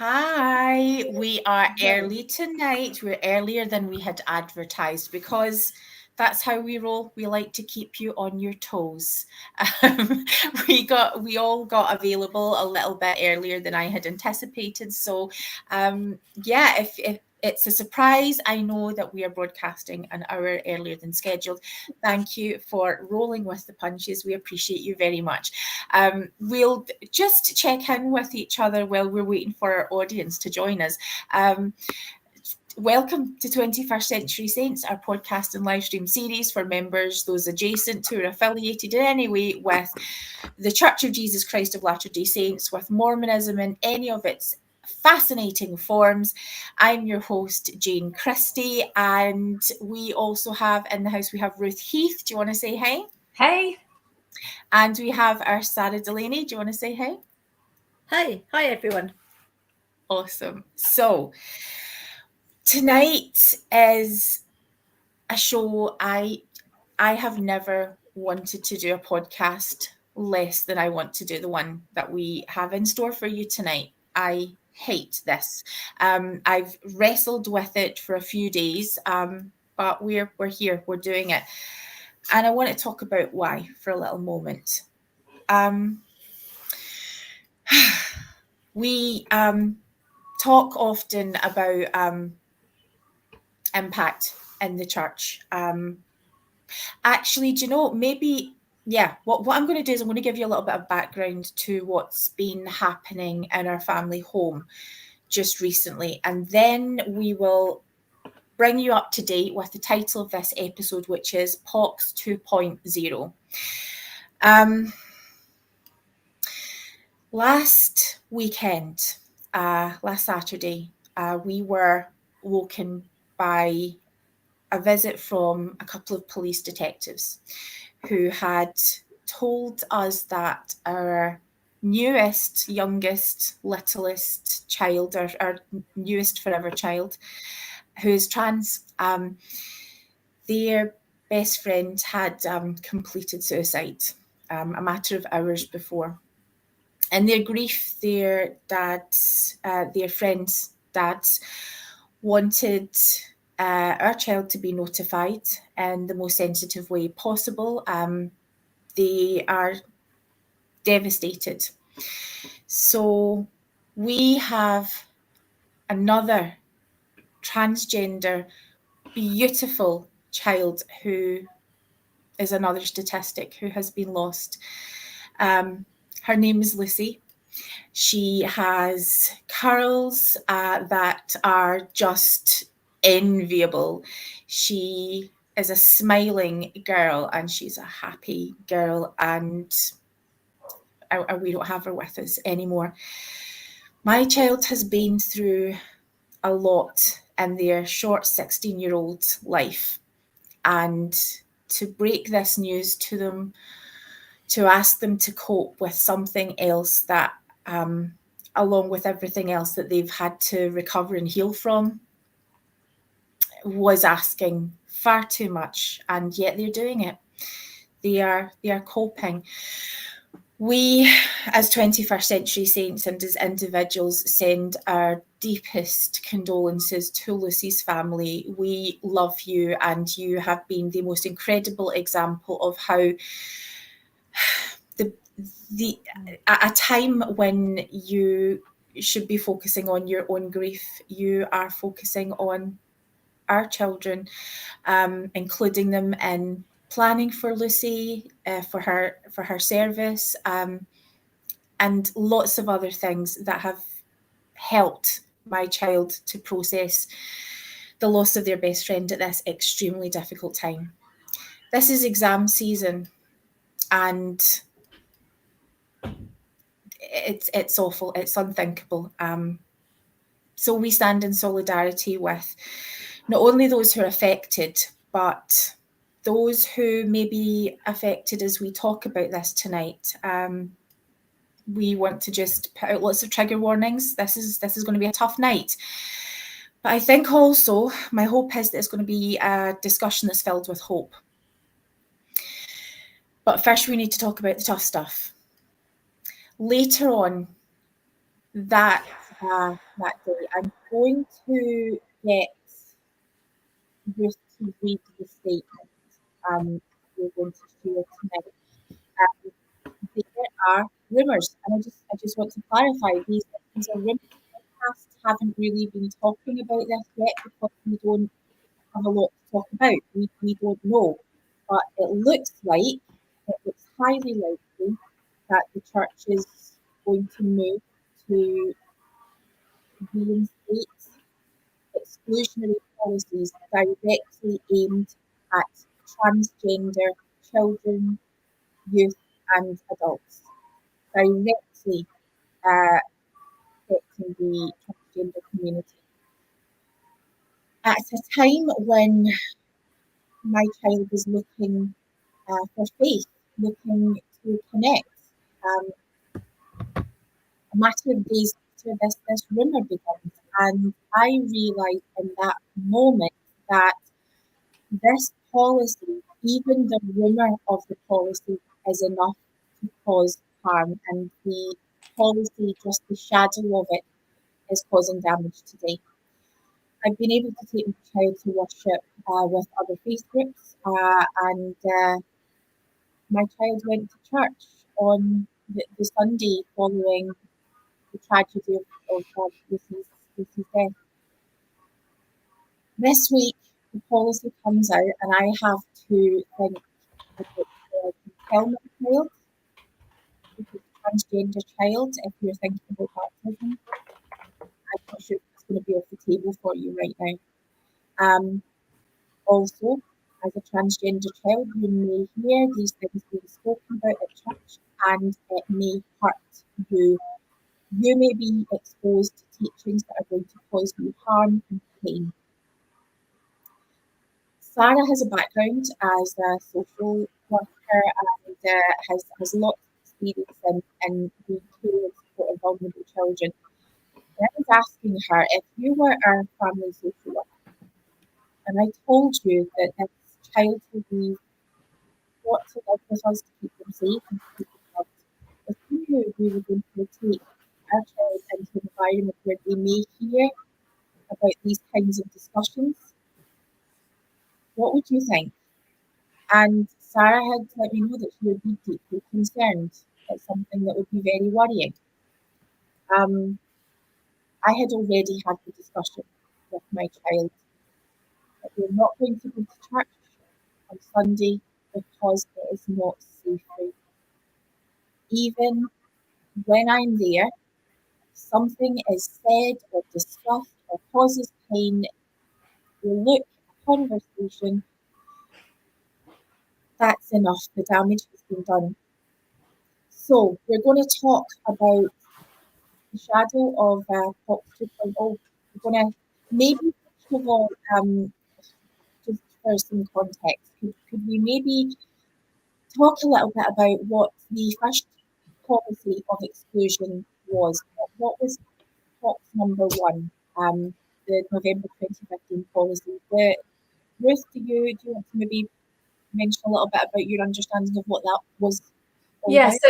Hi, we are early tonight. We're earlier than we had advertised because that's how we roll. We like to keep you on your toes. Um, we all got available a little bit earlier than I had anticipated. So, yeah, if it's a surprise, I know that we are broadcasting an hour earlier than scheduled. Thank you for rolling with the punches. We appreciate you very much. We'll just check in with each other while we're waiting for our audience to join us. Welcome to 21st Century Saints, our podcast and live stream series for members, those adjacent to or affiliated in any way with the Church of Jesus Christ of Latter-day Saints, with Mormonism in any of its fascinating forms. I'm your host, Jane Christie, and we also have in the house, we have Ruth Heath. Do you want to say hi? Hey. And we have our Sarah Delaney. Do you want to say hi? Hi everyone. Awesome. So tonight is a show I have never wanted to do a podcast less than I want to do the one that we have in store for you tonight. I hate this. I've wrestled with it for a few days, but we're here. We're doing it, and I want to talk about why for a little moment. We talk often about impact in the church. Actually, do you know, maybe, yeah, what I'm going to do is I'm going to give you a little bit of background to what's been happening in our family home just recently. And then we will bring you up to date with the title of this episode, which is POX 2.0. Last weekend, last Saturday, we were woken by a visit from a couple of police detectives who had told us that our newest, youngest, littlest child, our newest forever child, who is trans, their best friend had completed suicide a matter of hours before. In their grief, their dads, their friends' dads, wanted our child to be notified in the most sensitive way possible. They are devastated. So we have another transgender, beautiful child who is another statistic who has been lost. Her name is Lucy. She has curls that are just enviable. She is a smiling girl and she's a happy girl, and we don't have her with us anymore. My child has been through a lot in their short 16-year-old life, and to break this news to them, to ask them to cope with something else that along with everything else that they've had to recover and heal from, was asking far too much, and yet they're doing it. They are coping. We, as 21st Century Saints and as individuals, send our deepest condolences to Lucy's family. We love you, and you have been the most incredible example of how at a time when you should be focusing on your own grief, you are focusing on our children, including them in planning for Lucy, for her service, and lots of other things that have helped my child to process the loss of their best friend at this extremely difficult time. This is exam season, and it's awful. It's unthinkable. So we stand in solidarity with not only those who are affected, but those who may be affected as we talk about this tonight. We want to just put out lots of trigger warnings. This is going to be a tough night. But I think also my hope is that it's going to be a discussion that's filled with hope. But first we need to talk about the tough stuff. Later on, that that day. I'm going to get Ruth to read the statement we're going to share tonight. There are rumours, and I just want to clarify these are rumours. Podcasts haven't really been talking about this yet because we don't have a lot to talk about. We don't know, but it looks highly likely that the church is going to move to reinstate exclusionary policies directly aimed at transgender children, youth, and adults, directly affecting the transgender community. At a time when my child was looking for faith, looking to connect, a matter of days after this rumour begins, and I realised in that moment that this policy, even the rumour of the policy, is enough to cause harm, and the policy, just the shadow of it, is causing damage today. I've been able to take my child to worship with other faith groups, and my child went to church on the Sunday following the tragedy of Lucy's death. This week, the policy comes out, and I have to think about I can tell my child, if it's a transgender child, if you're thinking about baptism. I'm not sure if it's going to be off the table for you right now. Also, as a transgender child, you may hear these things being spoken about at church, and it may hurt you. You may be exposed to teachings that are going to cause you harm and pain. Sarah has a background as a social worker and has lots of experience in the care and support of vulnerable children. And I was asking her, if you were our family social worker, and I told you that this child will be brought to live with us to keep them safe and to keep them loved, if you knew we were going to take our child into an environment where they may hear about these kinds of discussions, what would you think? And Sarah had let me know that she would be deeply concerned. It's something that would be very worrying. I had already had the discussion with my child that we're not going to go to church on Sunday because it is not safe for you. Even when I'm there, if something is said or discussed or causes pain, you look, a conversation, that's enough. The damage has been done. So we're going to talk about the shadow of Fox 2.0. We're going to maybe, first of all, just for some context, could we maybe talk a little bit about what the first policy of exclusion was? What was Fox number one, the November 2015 policy? Ruth, do you want to maybe mention a little bit about your understanding of what that was? Yeah, so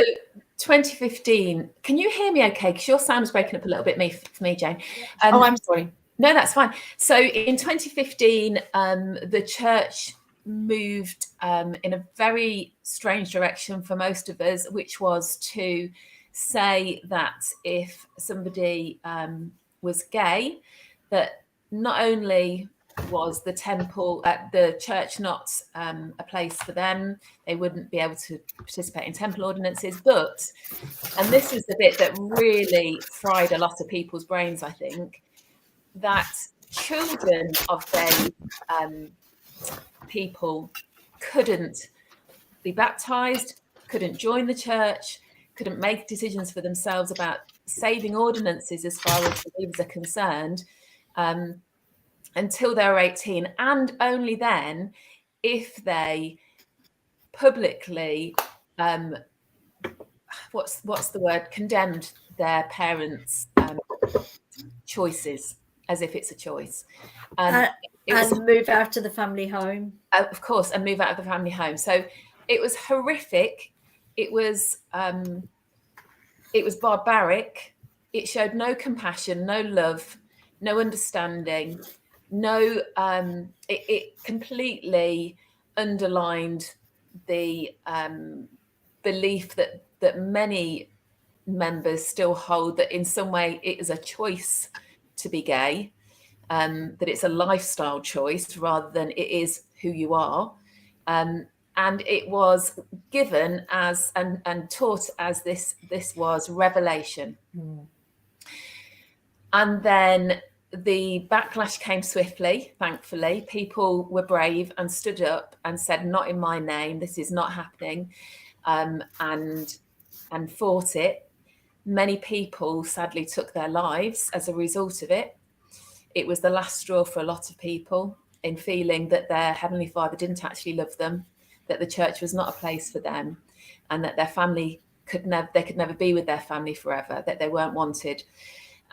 2015. Can you hear me okay? Because your sound is breaking up a little bit for me, Jane. I'm sorry. No, that's fine. So in 2015, the church moved in a very strange direction for most of us, which was to say that if somebody was gay, that not only was the temple, the church not a place for them, they wouldn't be able to participate in temple ordinances, but, and this is the bit that really fried a lot of people's brains, I think, that children of gay people couldn't be baptized, couldn't join the church, couldn't make decisions for themselves about saving ordinances as far as believers are concerned, until they were 18, and only then if they publicly what's the word, condemned their parents' choices as if it's a choice. And move out of the family home. Of course, and move out of the family home. So it was horrific. It was barbaric. it showed no compassion, no love, no understanding, no. It completely underlined the belief that many members still hold, that in some way it is a choice to be gay, that it's a lifestyle choice rather than it is who you are. And it was given as and taught as this was revelation. And then the backlash came swiftly, thankfully. People were brave and stood up and said, not in my name, this is not happening, and fought it. Many people sadly took their lives as a result of it. It was the last straw for a lot of people, in feeling that their Heavenly Father didn't actually love them, that the church was not a place for them, and that their family could never be with their family forever, that they weren't wanted.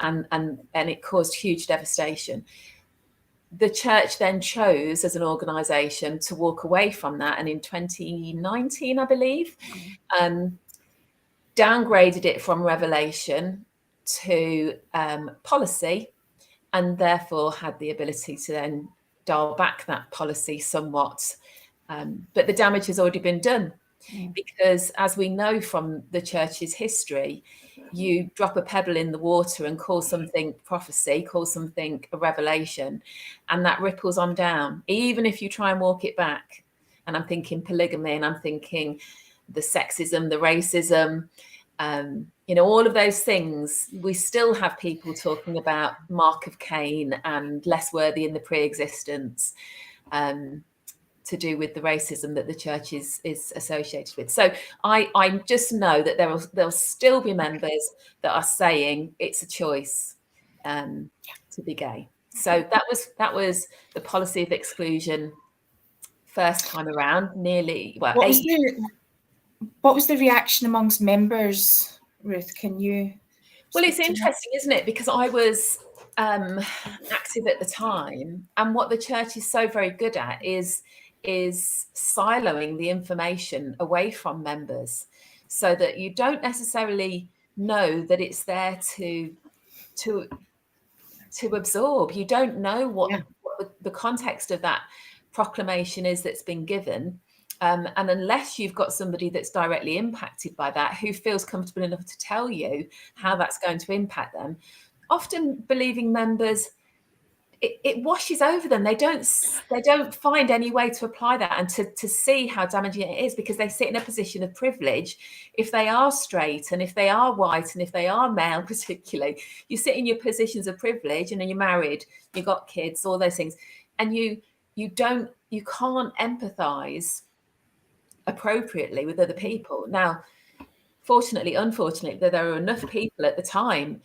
And it caused huge devastation. The church then chose as an organisation to walk away from that, and in 2019, I believe, downgraded it from revelation to policy, and therefore had the ability to then dial back that policy somewhat. But the damage has already been done, because as we know from the church's history, you drop a pebble in the water and call something prophecy, call something a revelation, and that ripples on down, even if you try and walk it back. And I'm thinking polygamy, and I'm thinking the sexism, the racism, all of those things. We still have people talking about Mark of Cain and less worthy in the pre-existence, to do with the racism that the church is associated with. So I just know that there'll still be members that are saying it's a choice to be gay. So that was the policy of exclusion first time around, nearly What was the reaction amongst members, Ruth? Can you? Well, it's interesting, isn't it? Because I was active at the time, and what the church is so very good at is siloing the information away from members, so that you don't necessarily know that it's there to absorb. You don't know what the context of that proclamation is that's been given. And unless you've got somebody that's directly impacted by that, who feels comfortable enough to tell you how that's going to impact them, often believing members, it washes over them. They don't find any way to apply that and to see how damaging it is, because they sit in a position of privilege. If they are straight, and if they are white, and if they are male particularly, you sit in your positions of privilege, and then you're married, you've got kids, all those things, and you can't empathize appropriately with other people. Now, unfortunately, there are enough people at the time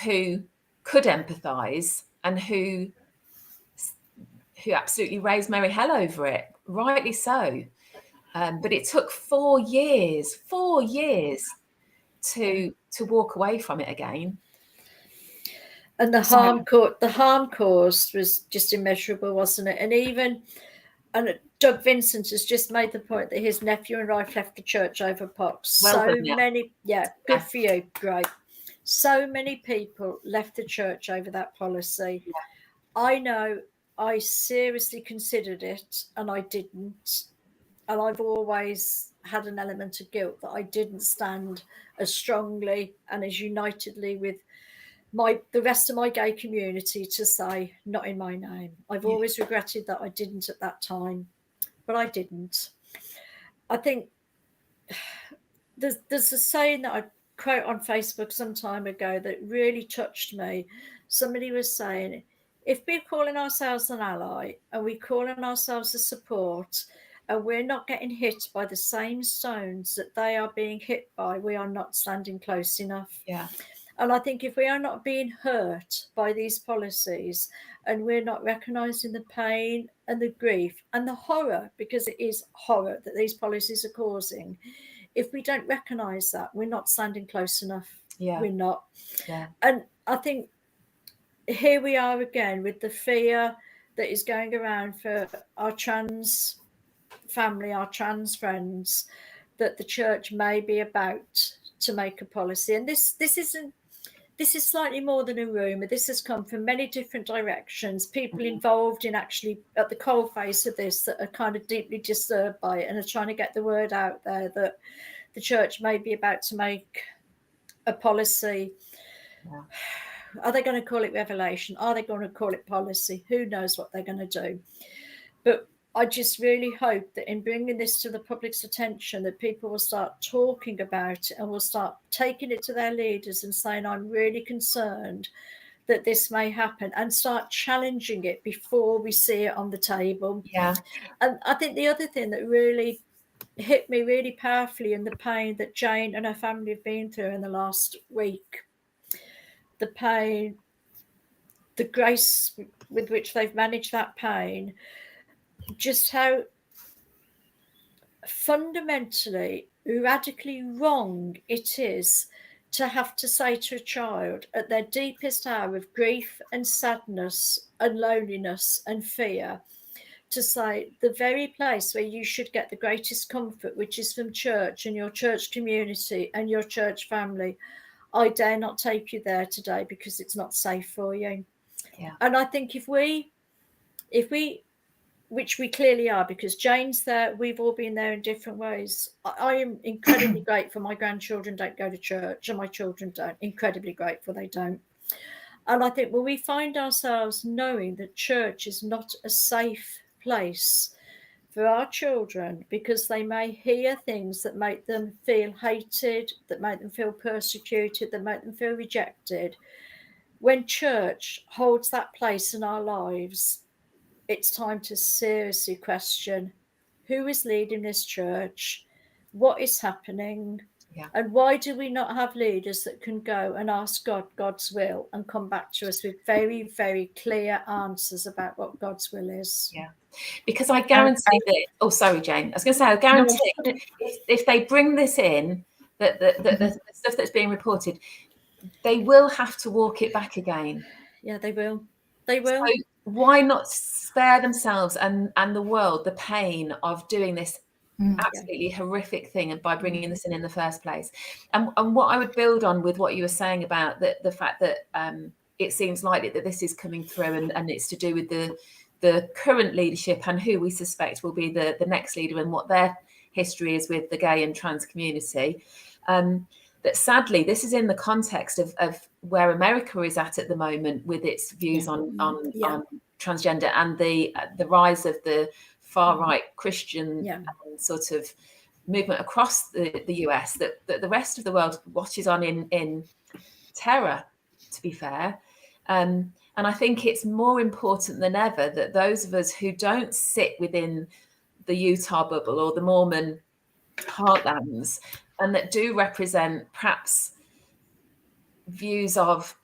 who could empathize, and who absolutely raised merry hell over it, rightly so. But it took 4 years to walk away from it again. And the harm caused was just immeasurable, wasn't it? And Doug Vincent has just made the point that his nephew and wife left the church over pox. Good for you, great. So many people left the church over that policy. I know I seriously considered it, and I didn't. And I've always had an element of guilt that I didn't stand as strongly and as unitedly with the rest of my gay community to say, not in my name. I've always regretted that I didn't at that time, but I didn't. I think there's a saying that I quote on Facebook some time ago that really touched me. Somebody was saying, if we're calling ourselves an ally, and we're calling ourselves a support, and we're not getting hit by the same stones that they are being hit by, we are not standing close enough. Yeah. And I think if we are not being hurt by these policies, and we're not recognising the pain and the grief and the horror, because it is horror that these policies are causing, if we don't recognise that, we're not standing close enough. Yeah. We're not. Yeah. And I think here we are again with the fear that is going around for our trans family, our trans friends, that the church may be about to make a policy. And this isn't this is slightly more than a rumour. This has come from many different directions. People involved in actually at the coalface of this that are kind of deeply disturbed by it and are trying to get the word out there that the church may be about to make a policy. Yeah. Are they going to call it revelation? Are they going to call it policy? Who knows what they're going to do? But I just really hope that in bringing this to the public's attention, that people will start talking about it and will start taking it to their leaders and saying, I'm really concerned that this may happen, and start challenging it before we see it on the table. Yeah. And I think the other thing that really hit me really powerfully in the pain that Jane and her family have been through in the last week, the pain, the grace with which they've managed that pain, just how fundamentally, radically wrong it is to have to say to a child at their deepest hour of grief and sadness and loneliness and fear, to say the very place where you should get the greatest comfort, which is from church and your church community and your church family, I dare not take you there today because it's not safe for you. Yeah. And I think if we, which we clearly are, because Jane's there, we've all been there in different ways. I am incredibly grateful my grandchildren don't go to church and my children don't. Incredibly grateful they don't. And I think when we find ourselves knowing that church is not a safe place for our children because they may hear things that make them feel hated, that make them feel persecuted, that make them feel rejected, when church holds that place in our lives, it's time to seriously question who is leading this church, what is happening, and why do we not have leaders that can go and ask God God's will and come back to us with very, very clear answers about what God's will is? Yeah, because I guarantee that. Oh, sorry, Jane. I was going to say, I guarantee if they bring this in, that the stuff that's being reported, they will have to walk it back again. Yeah, they will. They will. So why not spare themselves and the world the pain of doing this absolutely horrific thing, and by bringing this in the first place? And what I would build on with what you were saying about the fact that it seems likely that this is coming through, and it's to do with the current leadership and who we suspect will be the next leader and what their history is with the gay and trans community. That sadly, this is in the context of where America is at the moment with its views on transgender and the rise of the far right Christian sort of movement across the US, that the rest of the world watches on in terror, to be fair. And I think it's more important than ever that those of us who don't sit within the Utah bubble or the Mormon heartlands, and that do represent perhaps views of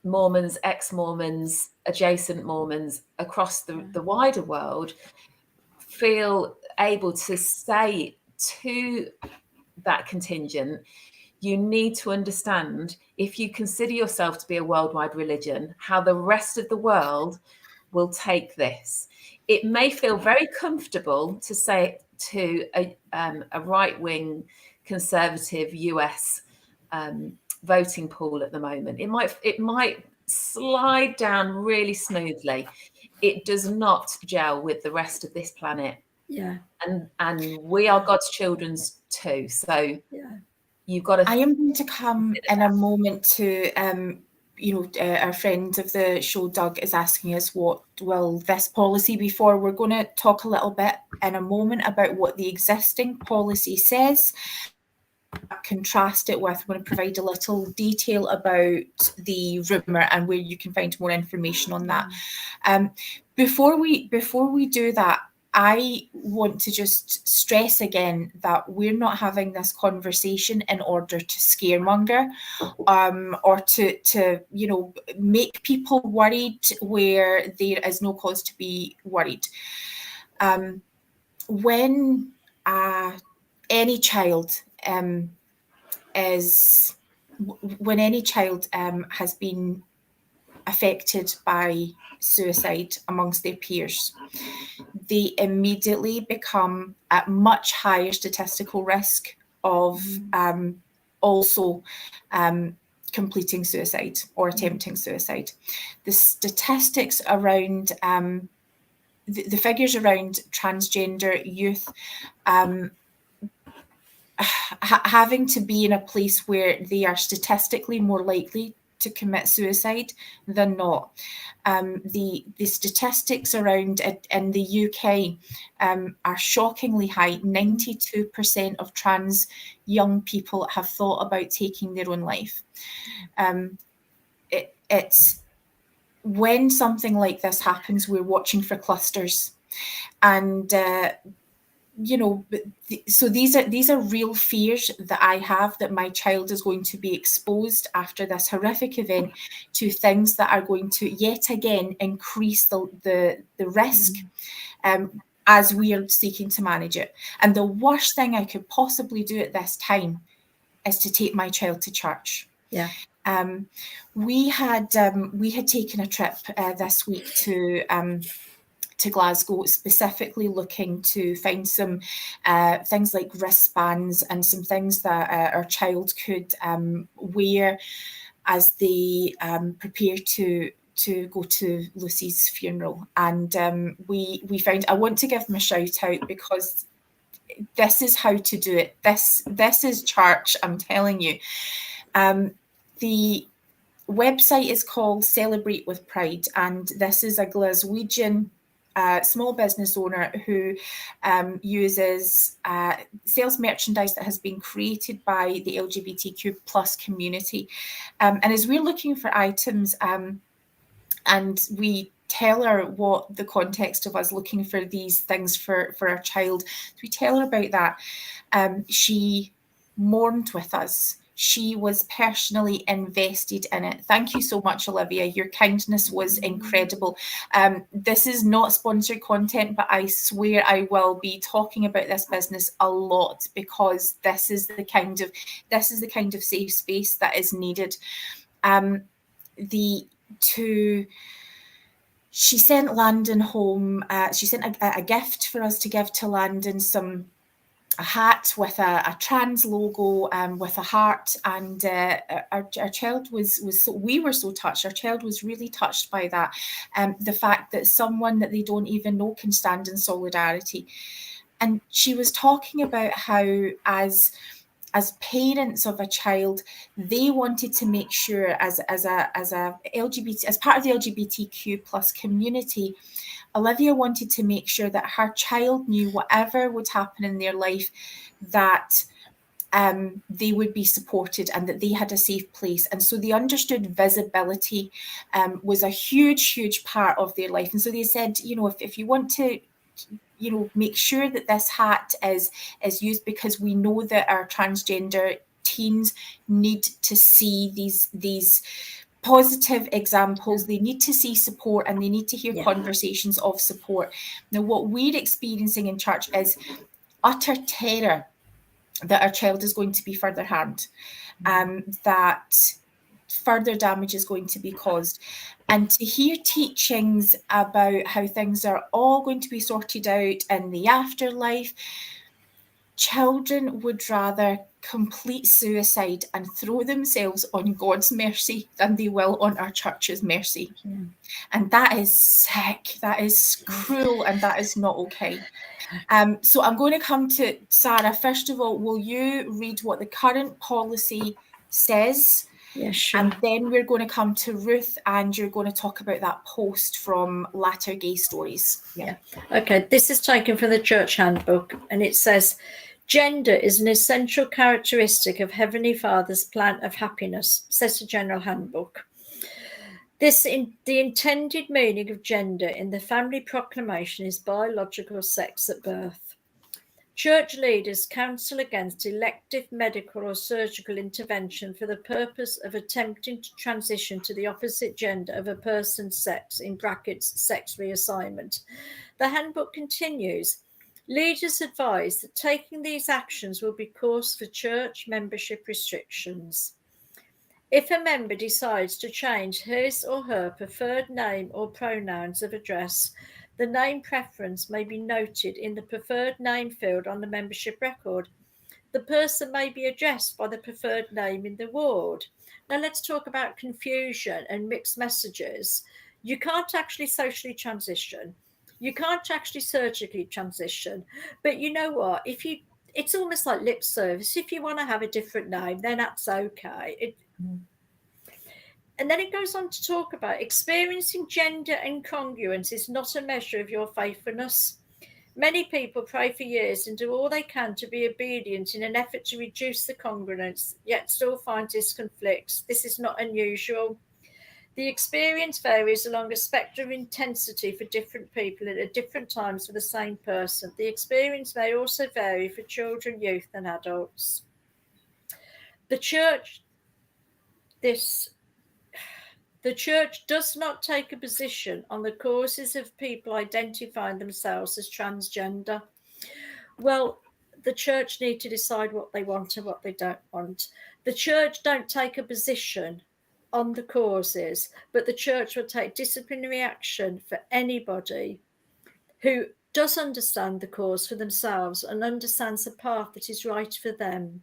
Mormons, ex-Mormons, adjacent Mormons across the wider world, feel able to say to that contingent, you need to understand, if you consider yourself to be a worldwide religion, how the rest of the world will take this. It may feel very comfortable to say to a right-wing conservative US voting pool at the moment. It might slide down really smoothly. It does not gel with the rest of this planet. Yeah. And we are God's children too. So you've got to. I am going to come in a moment to our friend of the show, Doug, is asking us what will this policy be for. We're going to talk a little bit in a moment about what the existing policy says, contrast it with, we're going to provide a little detail about the rumour and where you can find more information on that. Before we do that, I want to just stress again that we're not having this conversation in order to scaremonger or to make people worried where there is no cause to be worried. When any child has been affected by suicide amongst their peers, they immediately become at much higher statistical risk of also completing suicide or attempting suicide. The statistics around the figures around transgender youth having to be in a place where they are statistically more likely to commit suicide than not. The statistics around it in the UK are shockingly high. 92% of trans young people have thought about taking their own life. It's when something like this happens, we're watching for clusters, and so these are real fears that I have, that my child is going to be exposed after this horrific event to things that are going to yet again increase the risk as we are seeking to manage it. And the worst thing I could possibly do at this time is to take my child to church. Yeah. We had taken a trip this week to Glasgow, specifically looking to find some things like wristbands and some things that our child could wear as they prepare to go to Lucy's funeral. And we found, I want to give them a shout out, because this is how to do it. This is church, I'm telling you. The website is called Celebrate with Pride, and this is a Glaswegian small business owner who uses sales merchandise that has been created by the LGBTQ plus community. And as we're looking for items, and we tell her what the context of us looking for these things for our child, we tell her about that. She mourned with us. She was personally invested in it. Thank you so much, Olivia. Your kindness was incredible. This is not sponsored content, but I swear I will be talking about this business a lot, because this is the kind of safe space that is needed. She sent Landon home. She sent a gift for us to give to Landon, a hat with a trans logo, with a heart, and our child was so, we were so touched. Our child was really touched by that, the fact that someone that they don't even know can stand in solidarity. And she was talking about how as parents of a child, they wanted to make sure as part of the LGBTQ plus community, Olivia wanted to make sure that her child knew whatever would happen in their life, that they would be supported and that they had a safe place. And so they understood visibility was a huge part of their life. And so they said, if you want to, make sure that this hat is used, because we know that our transgender teens need to see these positive examples. They need to see support, and they need to hear conversations of support. Now, what we're experiencing in church is utter terror that our child is going to be further harmed, that further damage is going to be caused. And to hear teachings about how things are all going to be sorted out in the afterlife, children would rather complete suicide and throw themselves on God's mercy than they will on our church's mercy. And that is sick, that is cruel, and that is not okay. So I'm going to come to Sarah. First of all, will you read what the current policy says? Yeah, sure. And then we're going to come to Ruth, and you're going to talk about that post from Latter Gay Stories. Yeah. Okay, this is taken from the Church Handbook, and it says, gender is an essential characteristic of Heavenly Father's plan of happiness, says the General Handbook. The intended meaning of gender in the Family Proclamation is biological sex at birth. Church leaders counsel against elective medical or surgical intervention for the purpose of attempting to transition to the opposite gender of a person's sex, in brackets, sex reassignment. The handbook continues, leaders advise that taking these actions will be cause for church membership restrictions. If a member decides to change his or her preferred name or pronouns of address, the name preference may be noted in the preferred name field on the membership record. The person may be addressed by the preferred name in the ward, Now let's talk about confusion and mixed messages. You can't actually socially transition. You can't actually surgically transition. But you know what? It's almost like lip service. If you want to have a different name, then that's okay. And then it goes on to talk about experiencing gender incongruence is not a measure of your faithfulness. Many people pray for years and do all they can to be obedient in an effort to reduce the congruence, yet still find disconflicts. This is not unusual. The experience varies along a spectrum of intensity for different people at different times for the same person. The experience may also vary for children, youth, and adults. The church does not take a position on the causes of people identifying themselves as transgender. Well, the church need to decide what they want and what they don't want. The church don't take a position on the causes, but the church will take disciplinary action for anybody who does understand the cause for themselves and understands the path that is right for them.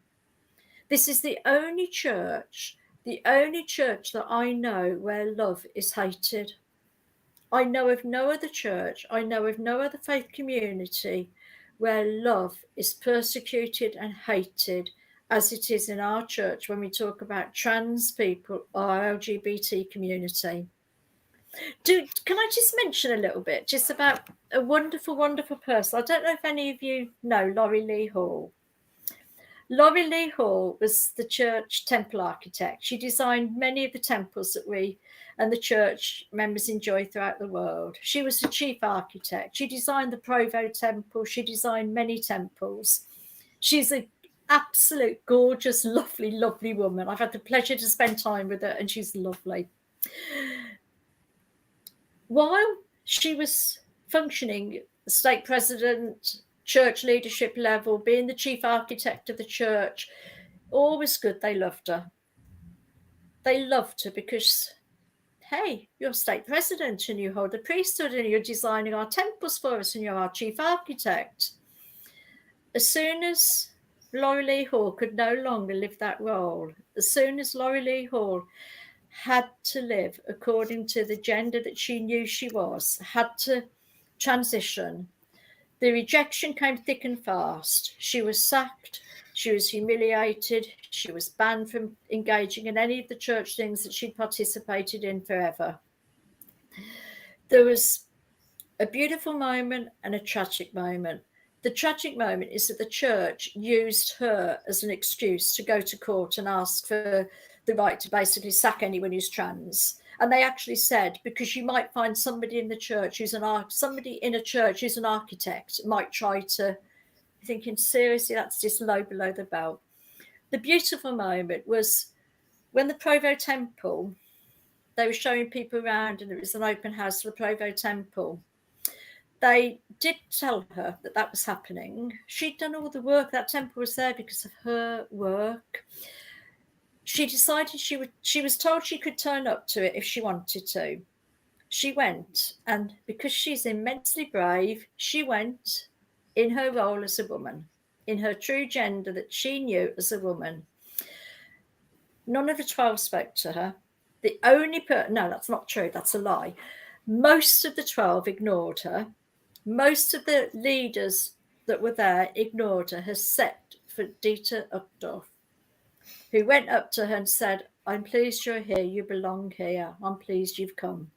This is the only church that I know where love is hated. I know of no other church, I know of no other faith community where love is persecuted and hated as it is in our church when we talk about trans people or LGBT community. Can I just mention a little bit just about a wonderful, wonderful person? I don't know if any of you know Laurie Lee Hall. Laurie Lee Hall was the church temple architect. She designed many of the temples that we and the church members enjoy throughout the world. She was the chief architect. She designed the Provo Temple. She designed many temples. She's an absolute gorgeous, lovely, lovely woman. I've had the pleasure to spend time with her, and she's lovely. While she was functioning as state president, church leadership level, being the chief architect of the church, all was good. They loved her. They loved her because, hey, you're state president and you hold the priesthood and you're designing our temples for us and you're our chief architect. As soon as Laurie Lee Hall could no longer live that role, as soon as Laurie Lee Hall had to live according to the gender that she knew she was, had to transition, the rejection came thick and fast. She was sacked. She was humiliated. She was banned from engaging in any of the church things that she'd participated in forever. There was a beautiful moment and a tragic moment. The tragic moment is that the church used her as an excuse to go to court and ask for the right to basically sack anyone who's trans. And they actually said, because you might find somebody in the church who's somebody in a church who's an architect might try to, thinking, seriously, that's just low below the belt. The beautiful moment was when the Provo Temple, they were showing people around and it was an open house for the Provo Temple. They did tell her that that was happening. She'd done all the work. That temple was there because of her work. She decided she was told she could turn up to it if she wanted to. She went, and because she's immensely brave, she went in her role as a woman, in her true gender that she knew as a woman. None of the 12 spoke to her. The only no, that's not true. That's a lie. Most of the 12 ignored her. Most of the leaders that were there ignored her, except for Dieter Uchtdorf, who went up to her and said, I'm pleased you're here. You belong here. I'm pleased you've come.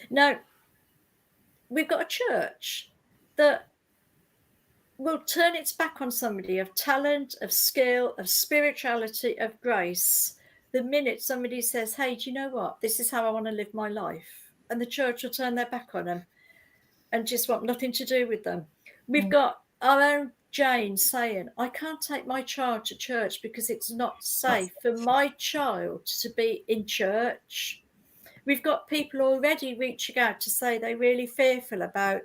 Now, we've got a church that will turn its back on somebody of talent, of skill, of spirituality, of grace, the minute somebody says, hey, do you know what? This is how I want to live my life. And the church will turn their back on them and just want nothing to do with them. We've got our own Jane saying, I can't take my child to church because it's not safe for my child to be in church. We've got people already reaching out to say they're really fearful about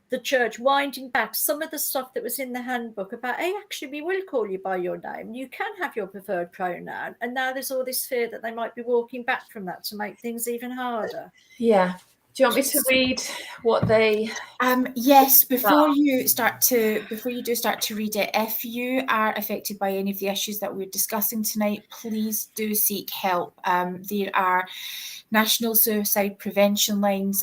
the church winding back some of the stuff that was in the handbook about, hey, actually, we will call you by your name. You can have your preferred pronoun. And now there's all this fear that they might be walking back from that to make things even harder. Yeah. Do you want me to read what they? Yes. Before you do start to read it, if you are affected by any of the issues that we're discussing tonight, please do seek help. There are national suicide prevention lines.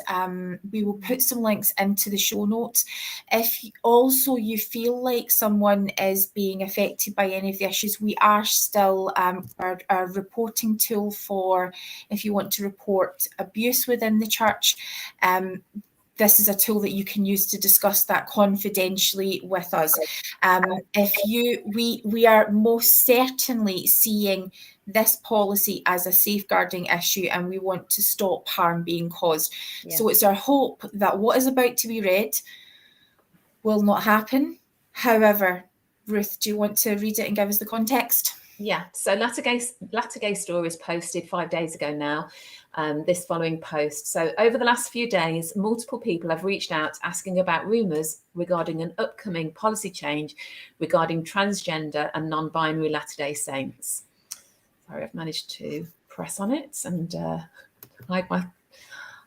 We will put some links into the show notes. If also you feel like someone is being affected by any of the issues, we are still our reporting tool for if you want to report abuse within the church. This is a tool that you can use to discuss that confidentially with us. We are most certainly seeing this policy as a safeguarding issue, and we want to stop harm being caused. Yeah. So it's our hope that what is about to be read will not happen. However, Ruth, do you want to read it and give us the context? Yeah, so Latter-gay Stories posted 5 days ago now, this following post. So over the last few days, multiple people have reached out asking about rumours regarding an upcoming policy change regarding transgender and non-binary Latter-day Saints. Sorry, I've managed to press on it and hide my...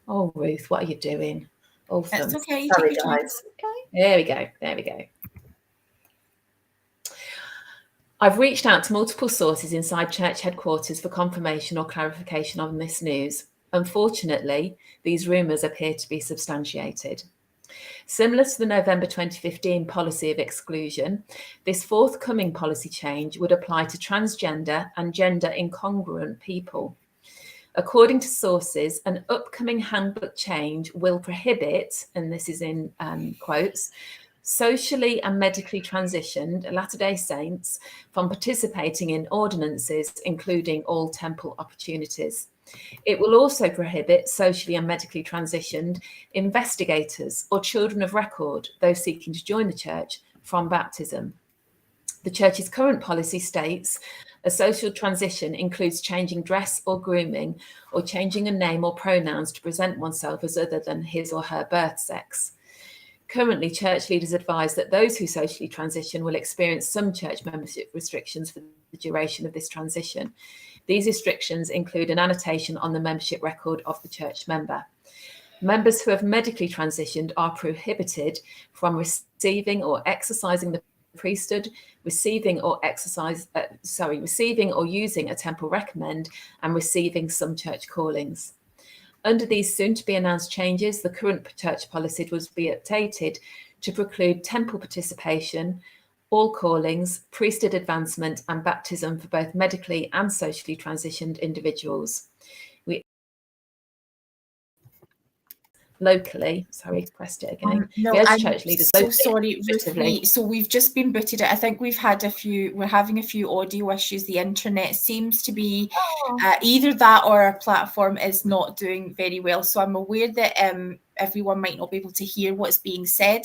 Oh, Ruth, what are you doing? Oh, that's okay. Sorry, guys. Okay. There we go. I've reached out to multiple sources inside church headquarters for confirmation or clarification on this news. Unfortunately, these rumours appear to be substantiated. Similar to the November 2015 policy of exclusion, this forthcoming policy change would apply to transgender and gender incongruent people. According to sources, an upcoming handbook change will prohibit, and this is in quotes, socially and medically transitioned Latter-day Saints from participating in ordinances, including all temple opportunities. It will also prohibit socially and medically transitioned investigators or children of record, those seeking to join the church, from baptism. The church's current policy states a social transition includes changing dress or grooming or changing a name or pronouns to present oneself as other than his or her birth sex. Currently, church leaders advise that those who socially transition will experience some church membership restrictions for the duration of this transition. These restrictions include an annotation on the membership record of the church member. Members who have medically transitioned are prohibited from receiving or exercising the priesthood, receiving or using a temple recommend, and receiving some church callings. Under these soon-to-be-announced changes, the current church policy will be updated to preclude temple participation, all callings, priesthood advancement, and baptism for both medically and socially transitioned individuals. Locally, sorry, pressed it again. No, I'm church leaders so sorry, Ruth. So we've just been booted out. I think we're having a few audio issues. The internet seems to be either that or our platform is not doing very well. So I'm aware that everyone might not be able to hear what's being said.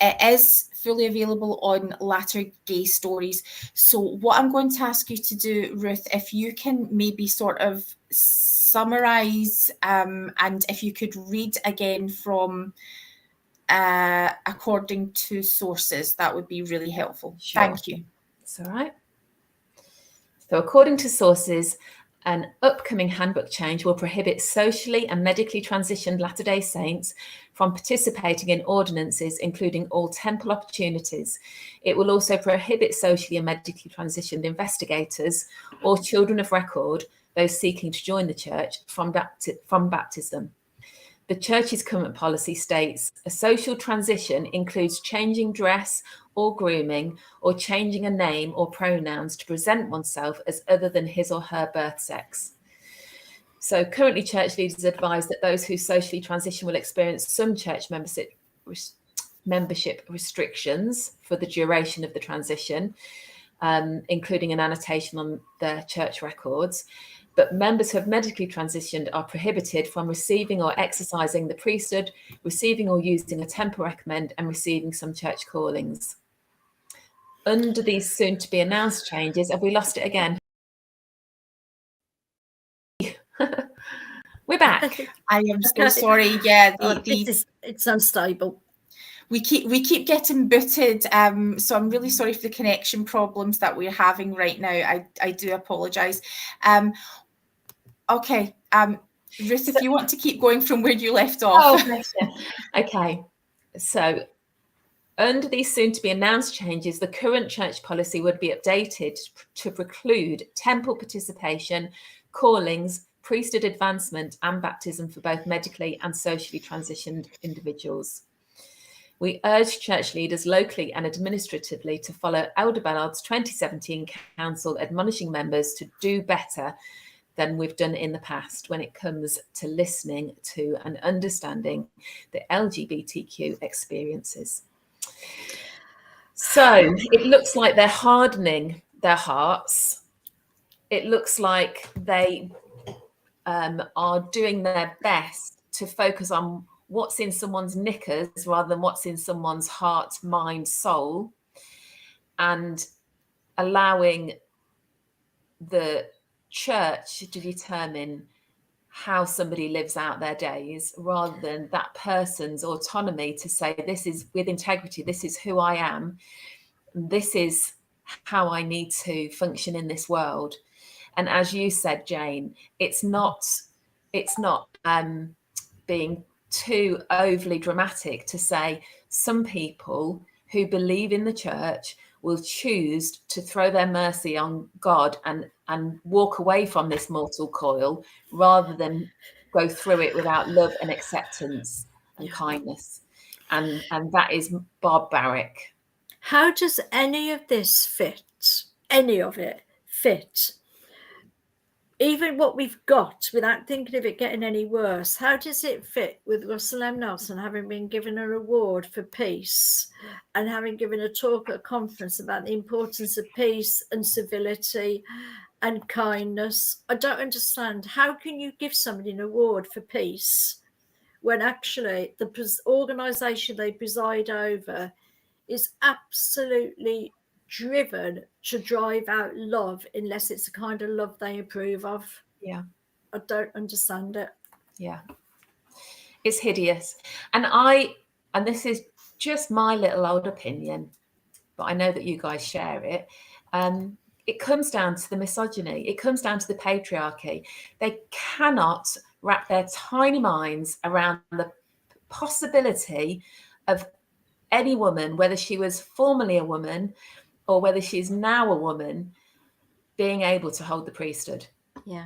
It is fully available on Latter-gay Stories. So what I'm going to ask you to do, Ruth, if you can maybe sort of summarize and if you could read again from according to sources, that would be really helpful. Sure. Thank you. It's all right. So according to sources, an upcoming handbook change will prohibit socially and medically transitioned Latter-day Saints from participating in ordinances, including all temple opportunities. It will also prohibit socially and medically transitioned investigators or children of record, those seeking to join the church, from baptism. The church's current policy states a social transition includes changing dress or grooming or changing a name or pronouns to present oneself as other than his or her birth sex. So currently church leaders advise that those who socially transition will experience some church membership restrictions for the duration of the transition, including an annotation on their church records. But members who have medically transitioned are prohibited from receiving or exercising the priesthood, receiving or using a temple recommend, and receiving some church callings. Under these soon-to-be-announced changes, have we lost it again? We're back. I am so sorry. Yeah, it's unstable. We keep getting booted, so I'm really sorry for the connection problems that we're having right now. I do apologise. Okay, Ruth, if you want to keep going from where you left off. Oh, bless you. Okay. So under these soon-to-be announced changes, the current church policy would be updated to preclude temple participation, callings, priesthood advancement, and baptism for both medically and socially transitioned individuals. We urge church leaders locally and administratively to follow Elder Ballard's 2017 council admonishing members to do better than we've done in the past when it comes to listening to and understanding the LGBTQ experiences. So it looks like they're hardening their hearts. It looks like they are doing their best to focus on what's in someone's knickers rather than what's in someone's heart, mind, soul, and allowing the church to determine how somebody lives out their days rather than that person's autonomy to say, this is with integrity, this is who I am, this is how I need to function in this world. And as you said, Jane, it's not being too overly dramatic to say some people who believe in the church will choose to throw their mercy on God and walk away from this mortal coil rather than go through it without love and acceptance and kindness. And that is barbaric. How does any of this fit? Any of it fit? Even what we've got, without thinking of it getting any worse, how does it fit with Russell M. Nelson having been given a reward for peace and having given a talk at a conference about the importance of peace and civility and kindness? I don't understand. How can you give somebody an award for peace when actually the organisation they preside over is absolutely driven to drive out love unless it's the kind of love they approve of? Yeah. I don't understand it. Yeah. It's hideous. And this is just my little old opinion, but I know that you guys share it. It comes down to the misogyny. It comes down to the patriarchy. They cannot wrap their tiny minds around the possibility of any woman, whether she was formerly a woman or whether she's now a woman, being able to hold the priesthood. Yeah.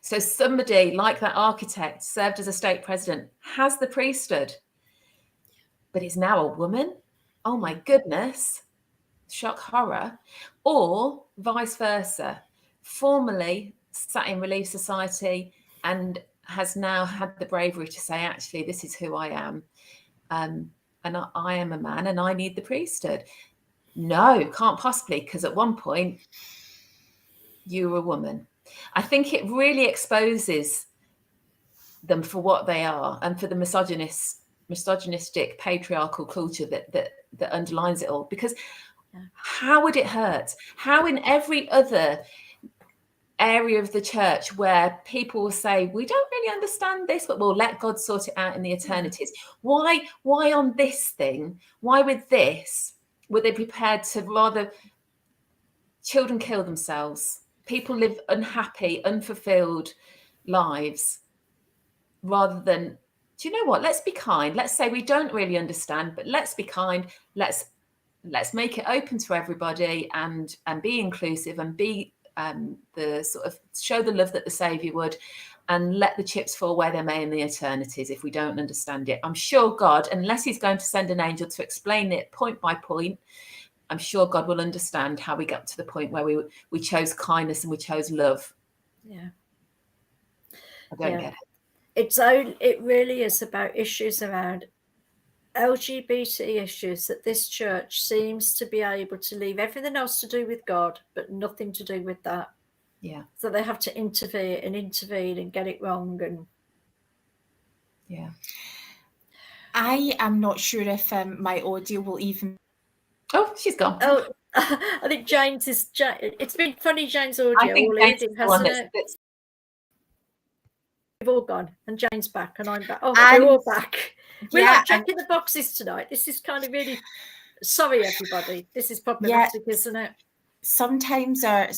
So somebody like that architect served as a stake president, has the priesthood, but is now a woman. Oh my goodness. Shock, horror. Or vice versa, formerly sat in Relief Society and has now had the bravery to say, actually, this is who I am. And I am a man and I need the priesthood. No, can't possibly, because at one point you were a woman. I think it really exposes them for what they are and for the misogynistic patriarchal culture that underlines it all. Because how would it hurt? How in every other area of the church where people will say, we don't really understand this, but we'll let God sort it out in the eternities. Why on this thing? Why with this? Were they prepared to rather children kill themselves? People live unhappy, unfulfilled lives rather than, do you know what? Let's be kind. Let's say we don't really understand, but let's be kind. Let's make it open to everybody and be inclusive and be the sort of show the love that the Saviour would, and let the chips fall where they may in the eternities if we don't understand it. I'm sure God, unless he's going to send an angel to explain it point by point, I'm sure God will understand how we got to the point where we chose kindness and we chose love. Yeah. I don't get it. It really is about issues around LGBT issues that this church seems to be able to leave everything else to do with God, but nothing to do with that. Yeah. So they have to intervene and get it wrong. And yeah. I am not sure if my audio will even. Oh, she's gone. Oh, I think Jane's is. It's been funny, Jane's audio. I think Jane's evening, hasn't it? We've all gone, and Jane's back, and I'm back. Oh, we're all back. We're like checking the boxes tonight. This is kind of really. Sorry, everybody. This is problematic, isn't it? Sometimes our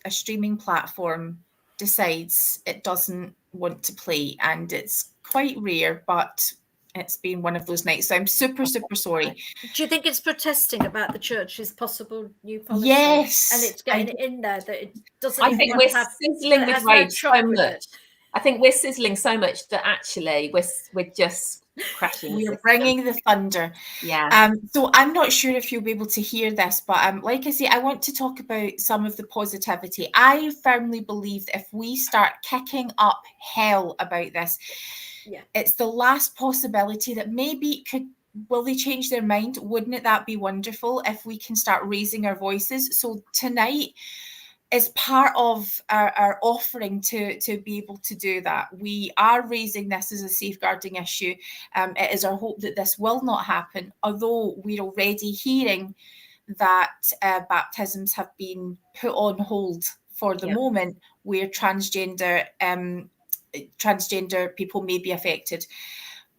streaming platform decides it doesn't want to play, and it's quite rare, but it's been one of those nights. So I'm super, super sorry. Do you think it's protesting about the church's possible new policy? Yes. And it's getting it in there that it doesn't I even think want we're to have, sizzling with has no rage truck so with much. it. I think we're sizzling so much that actually we're just crashing. We're bringing the thunder. Yeah. So I'm not sure if you'll be able to hear this, but like I say, I want to talk about some of the positivity. I firmly believe that if we start kicking up hell about this, it's the last possibility that maybe will they change their mind? Wouldn't that be wonderful if we can start raising our voices? So tonight is part of our offering to be able to do that. We are raising this as a safeguarding issue. It is our hope that this will not happen, although we're already hearing that baptisms have been put on hold for the moment, where transgender people may be affected.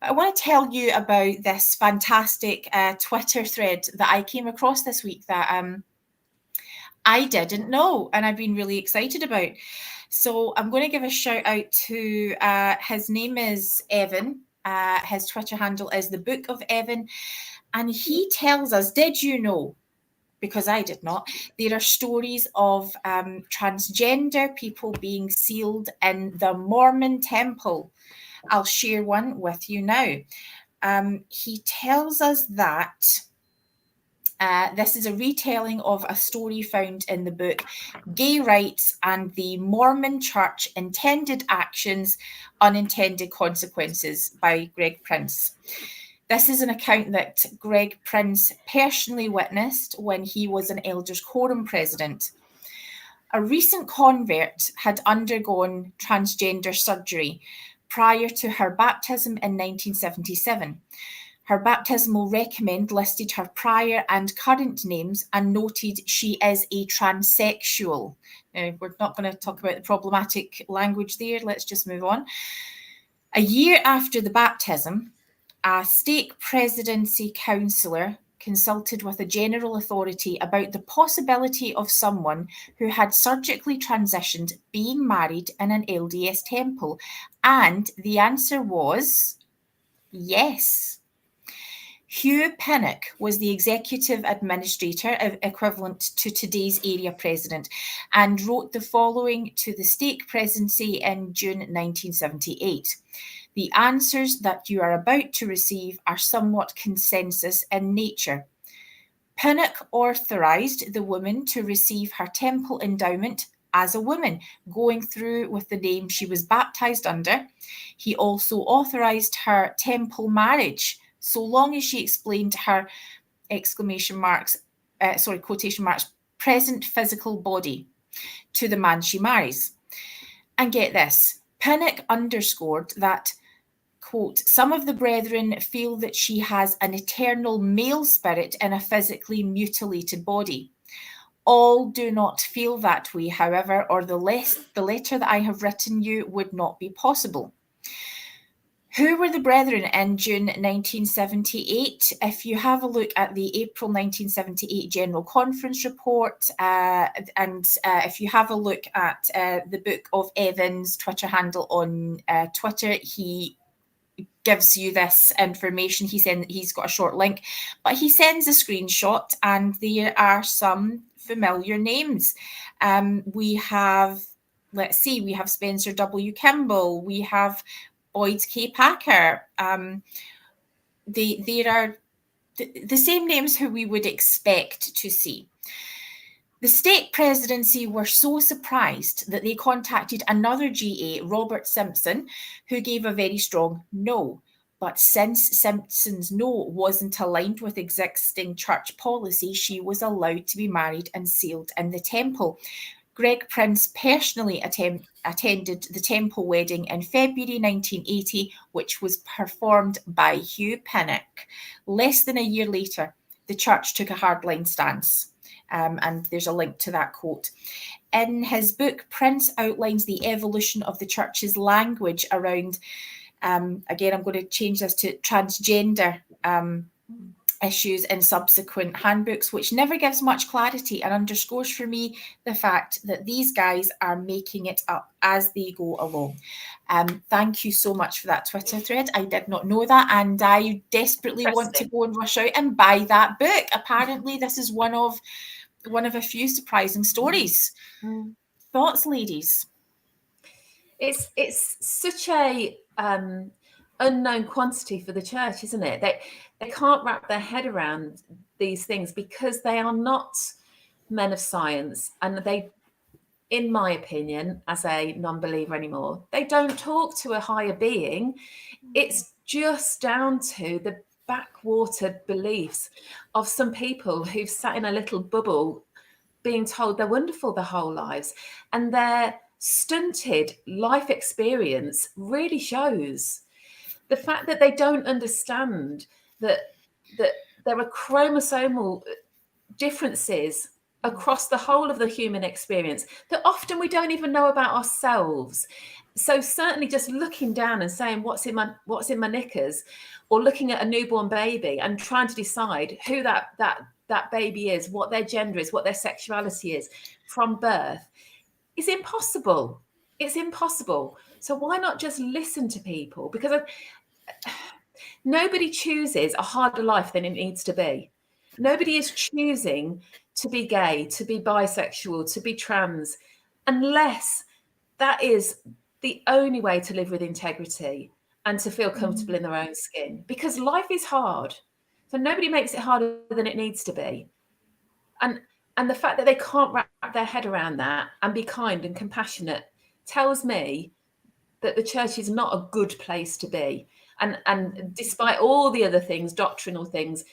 I want to tell you about this fantastic Twitter thread that I came across this week that I didn't know, and I've been really excited about. So I'm going to give a shout out to his name is Evan. His Twitter handle is the Book of Evan, and he tells us, did you know, because I did not, there are stories of transgender people being sealed in the Mormon temple. I'll share one with you now. He tells us that this is a retelling of a story found in the book Gay Rights and the Mormon Church Intended Actions, Unintended Consequences by Greg Prince. This is an account that Greg Prince personally witnessed when he was an Elders Quorum president. A recent convert had undergone transgender surgery prior to her baptism in 1977. Her baptismal recommend listed her prior and current names and noted she is a transsexual. Now, we're not going to talk about the problematic language there. Let's just move on. A year after the baptism, a stake presidency councillor consulted with a general authority about the possibility of someone who had surgically transitioned being married in an LDS temple, and the answer was yes. Hugh Pinnock was the executive administrator, equivalent to today's area president, and wrote the following to the stake presidency in June 1978. The answers that you are about to receive are somewhat consensus in nature. Pinnock authorised the woman to receive her temple endowment as a woman, going through with the name she was baptised under. He also authorised her temple marriage, so long as she explained her quotation marks, present physical body to the man she marries. And get this, Pinnock underscored that, quote, some of the brethren feel that she has an eternal male spirit in a physically mutilated body. All do not feel that way, however, or the letter that I have written you would not be possible. Who were the brethren in June 1978? If you have a look at the April 1978 General Conference report, and if you have a look at the Book of Evan's Twitter handle on Twitter, he gives you this information. He's got a short link, but he sends a screenshot, and there are some familiar names. We have, let's see, we have Spencer W. Kimball, we have Boyd K. Packer. There are the same names who we would expect to see. The stake presidency were so surprised that they contacted another GA, Robert Simpson, who gave a very strong no. But since Simpson's no wasn't aligned with existing church policy, she was allowed to be married and sealed in the temple. Greg Prince personally attended the temple wedding in February 1980, which was performed by Hugh Pinnock. Less than a year later, the church took a hardline stance. And there's a link to that quote. In his book, Prince outlines the evolution of the church's language around, again, I'm going to change this to transgender issues in subsequent handbooks, which never gives much clarity and underscores for me the fact that these guys are making it up as they go along. Thank you so much for that Twitter thread. I did not know that, and I desperately want to go and rush out and buy that book. Apparently, this is one of a few surprising stories. Thoughts, ladies? It's such a unknown quantity for the church, isn't it? They can't wrap their head around these things because they are not men of science, and they, in my opinion, as a non-believer anymore, they don't talk to a higher being. It's just down to the backwater beliefs of some people who've sat in a little bubble being told they're wonderful their whole lives, and their stunted life experience really shows. The fact that they don't understand that there are chromosomal differences across the whole of the human experience that often we don't even know about ourselves. So certainly just looking down and saying what's in my knickers, or looking at a newborn baby and trying to decide who that baby is, what their gender is, what their sexuality is from birth, is impossible. It's impossible. So why not just listen to people? Because nobody chooses a harder life than it needs to be. Nobody is choosing to be gay, to be bisexual, to be trans, unless that is the only way to live with integrity and to feel comfortable in their own skin. Because life is hard. So nobody makes it harder than it needs to be. And the fact that they can't wrap their head around that and be kind and compassionate tells me that the church is not a good place to be. And despite all the other things, doctrinal things,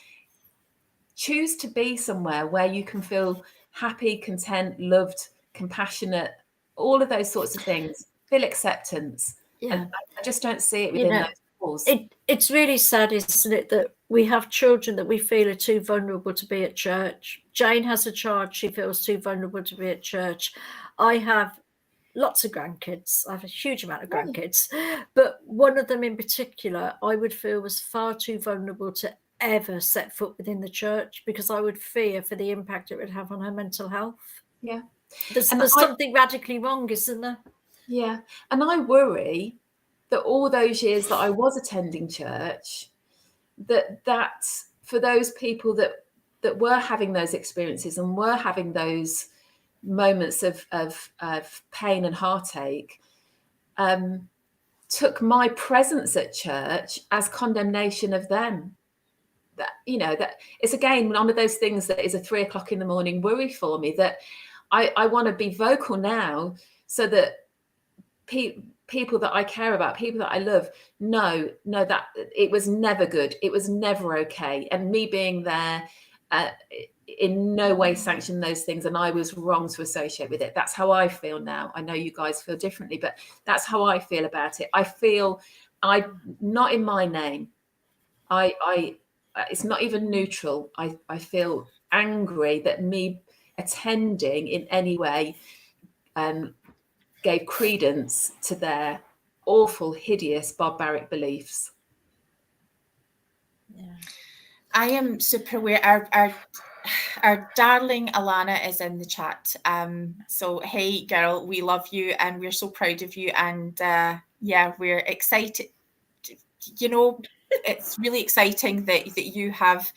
choose to be somewhere where you can feel happy, content, loved, compassionate, all of those sorts of things, feel acceptance. Yeah. And I just don't see it within those walls. It's really sad, isn't it, that we have children that we feel are too vulnerable to be at church. Jane has a child she feels too vulnerable to be at church. I have lots of grandkids. I have a huge amount of grandkids, but one of them in particular I would feel was far too vulnerable to ever set foot within the church, because I would fear for the impact it would have on her mental health. Yeah. There's something radically wrong, isn't there? Yeah. And I worry that all those years that I was attending church, that for those people that were having those experiences and were having those moments of pain and heartache, took my presence at church as condemnation of them. That, you know, that it's again one of those things that is a 3 o'clock in the morning worry for me, that I want to be vocal now so that people that I care about, people that I love, know that it was never good. It was never okay. And me being there in no way sanctioned those things, and I was wrong to associate with it. That's how I feel now. I know you guys feel differently, but that's how I feel about it. I feel not in my name. It's not even neutral. I feel angry that me attending in any way gave credence to their awful, hideous, barbaric beliefs. Yeah. I am super aware. Our darling Alana is in the chat. So hey girl, we love you and we're so proud of you, and yeah, we're excited. You know, it's really exciting that you have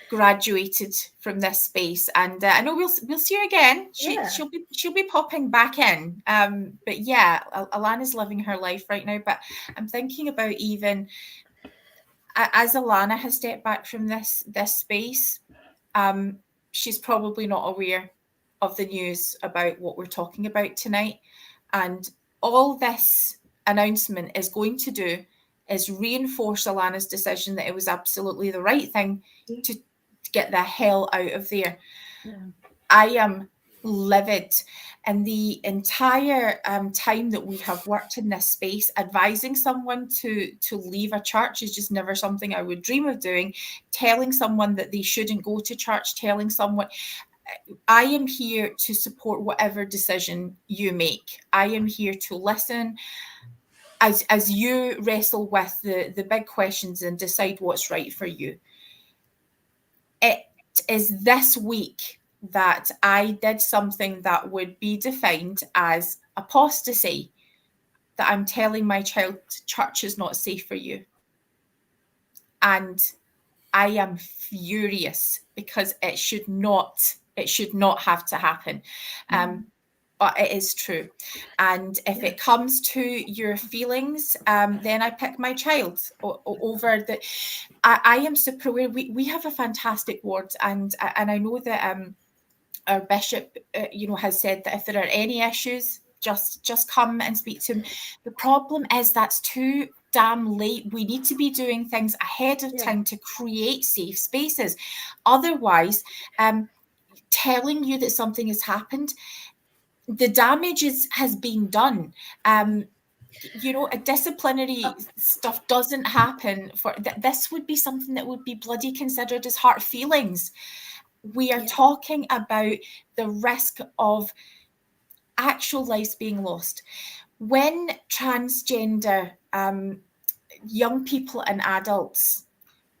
graduated from this space, and I know we'll see her again. She'll be popping back in. But yeah, Alana's living her life right now. But I'm thinking about, even as Alana has stepped back from this space, she's probably not aware of the news about what we're talking about tonight, and all this announcement is going to do is reinforce Alana's decision that it was absolutely the right thing to get the hell out of there. Yeah. I am livid, and the entire time that we have worked in this space, advising someone to leave a church is just never something I would dream of doing. Telling someone that they shouldn't go to church, telling someone, I am here to support whatever decision you make. I am here to listen as you wrestle with the big questions and decide what's right for you. it is this week that I did something that would be defined as apostasy, that I'm telling my child church is not safe for you. And I am furious because it should not have to happen. But it is true. And if it comes to your feelings, then I pick my child over the. I am super aware. We have a fantastic ward, and I know that our bishop, has said that if there are any issues, just come and speak to him. The problem is that's too damn late. We need to be doing things ahead of time to create safe spaces. Otherwise, telling you that something has happened, the damage has been done. A disciplinary stuff doesn't happen for this would be something that would be bloody considered as hurt feelings. We are talking about the risk of actual lives being lost. When transgender young people and adults,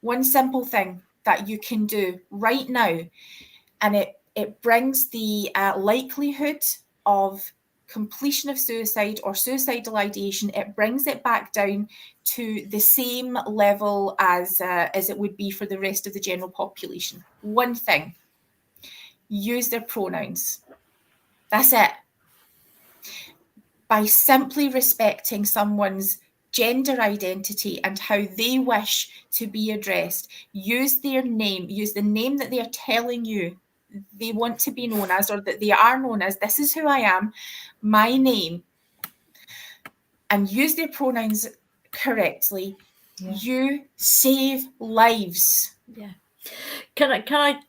one simple thing that you can do right now, and it brings the likelihood of completion of suicide or suicidal ideation, it brings it back down to the same level as it would be for the rest of the general population. One thing: use their pronouns. That's it. By simply respecting someone's gender identity and how they wish to be addressed, use their name, use the name that they are telling you they want to be known as, or that they are known as. This is who I am, my name, and use their pronouns correctly. You save lives. Can I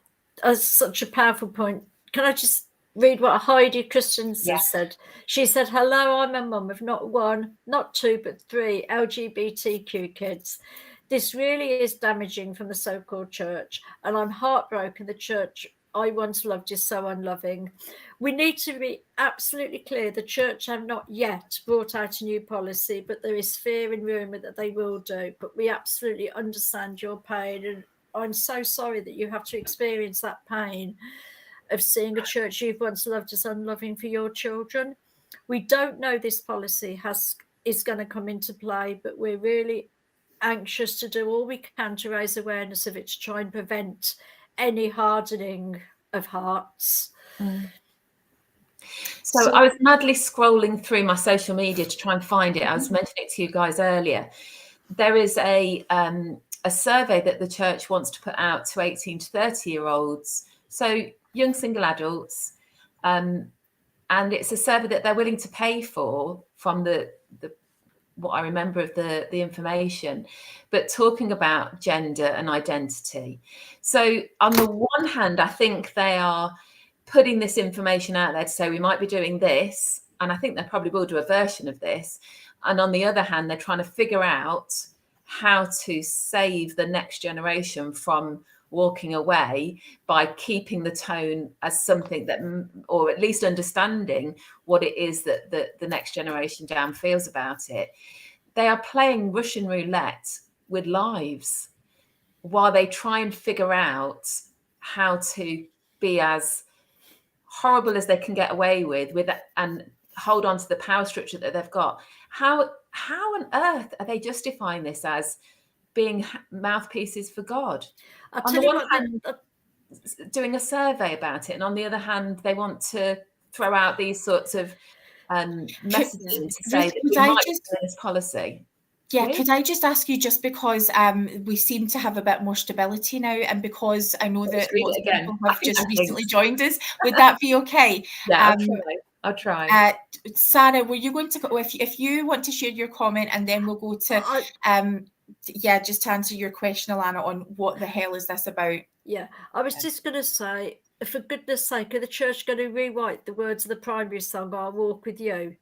as such a powerful point, can I just read what Heidi Christensen said? She said, "Hello, I'm a mum of not one, not two, but 3 LGBTQ kids. This really is damaging from the so-called church, and I'm heartbroken the church I once loved is so unloving. We need to be absolutely clear. The church have not yet brought out a new policy, but there is fear and rumour that they will do. But we absolutely understand your pain, and I'm so sorry that you have to experience that pain of seeing a church you've once loved as unloving for your children. We don't know this policy is going to come into play, but we're really anxious to do all we can to raise awareness of it, to try and prevent any hardening of hearts." So I was madly scrolling through my social media to try and find it. I was mentioning it to you guys earlier. There is a survey that the church wants to put out to 18 to 30-year-olds, so young single adults, and it's a survey that they're willing to pay for from the what I remember of the information, but talking about gender and identity. So on the one hand, I think they are putting this information out there to say we might be doing this, and I think they probably will do a version of this. And on the other hand, they're trying to figure out how to save the next generation from walking away by keeping the tone as something that, or at least understanding what it is that the next generation down feels about it. They are playing Russian roulette with lives while they try and figure out how to be as horrible as they can get away with and hold on to the power structure that they've got. How on earth are they justifying this as being mouthpieces for God? On the one hand, doing a survey about it, and on the other hand, they want to throw out these sorts of messaging to say that we might do this policy. Yeah, could I just ask you, just because we seem to have a bit more stability now, and because I know that lots of people have just recently joined us, would that be okay? Yeah, I'll try. Sarah, were you going to go, if you want to share your comment, and then we'll go to just to answer your question, Alana, on what the hell is this about? Yeah, I was just going to say, for goodness sake, are the church going to rewrite the words of the primary song, "I'll walk with you"?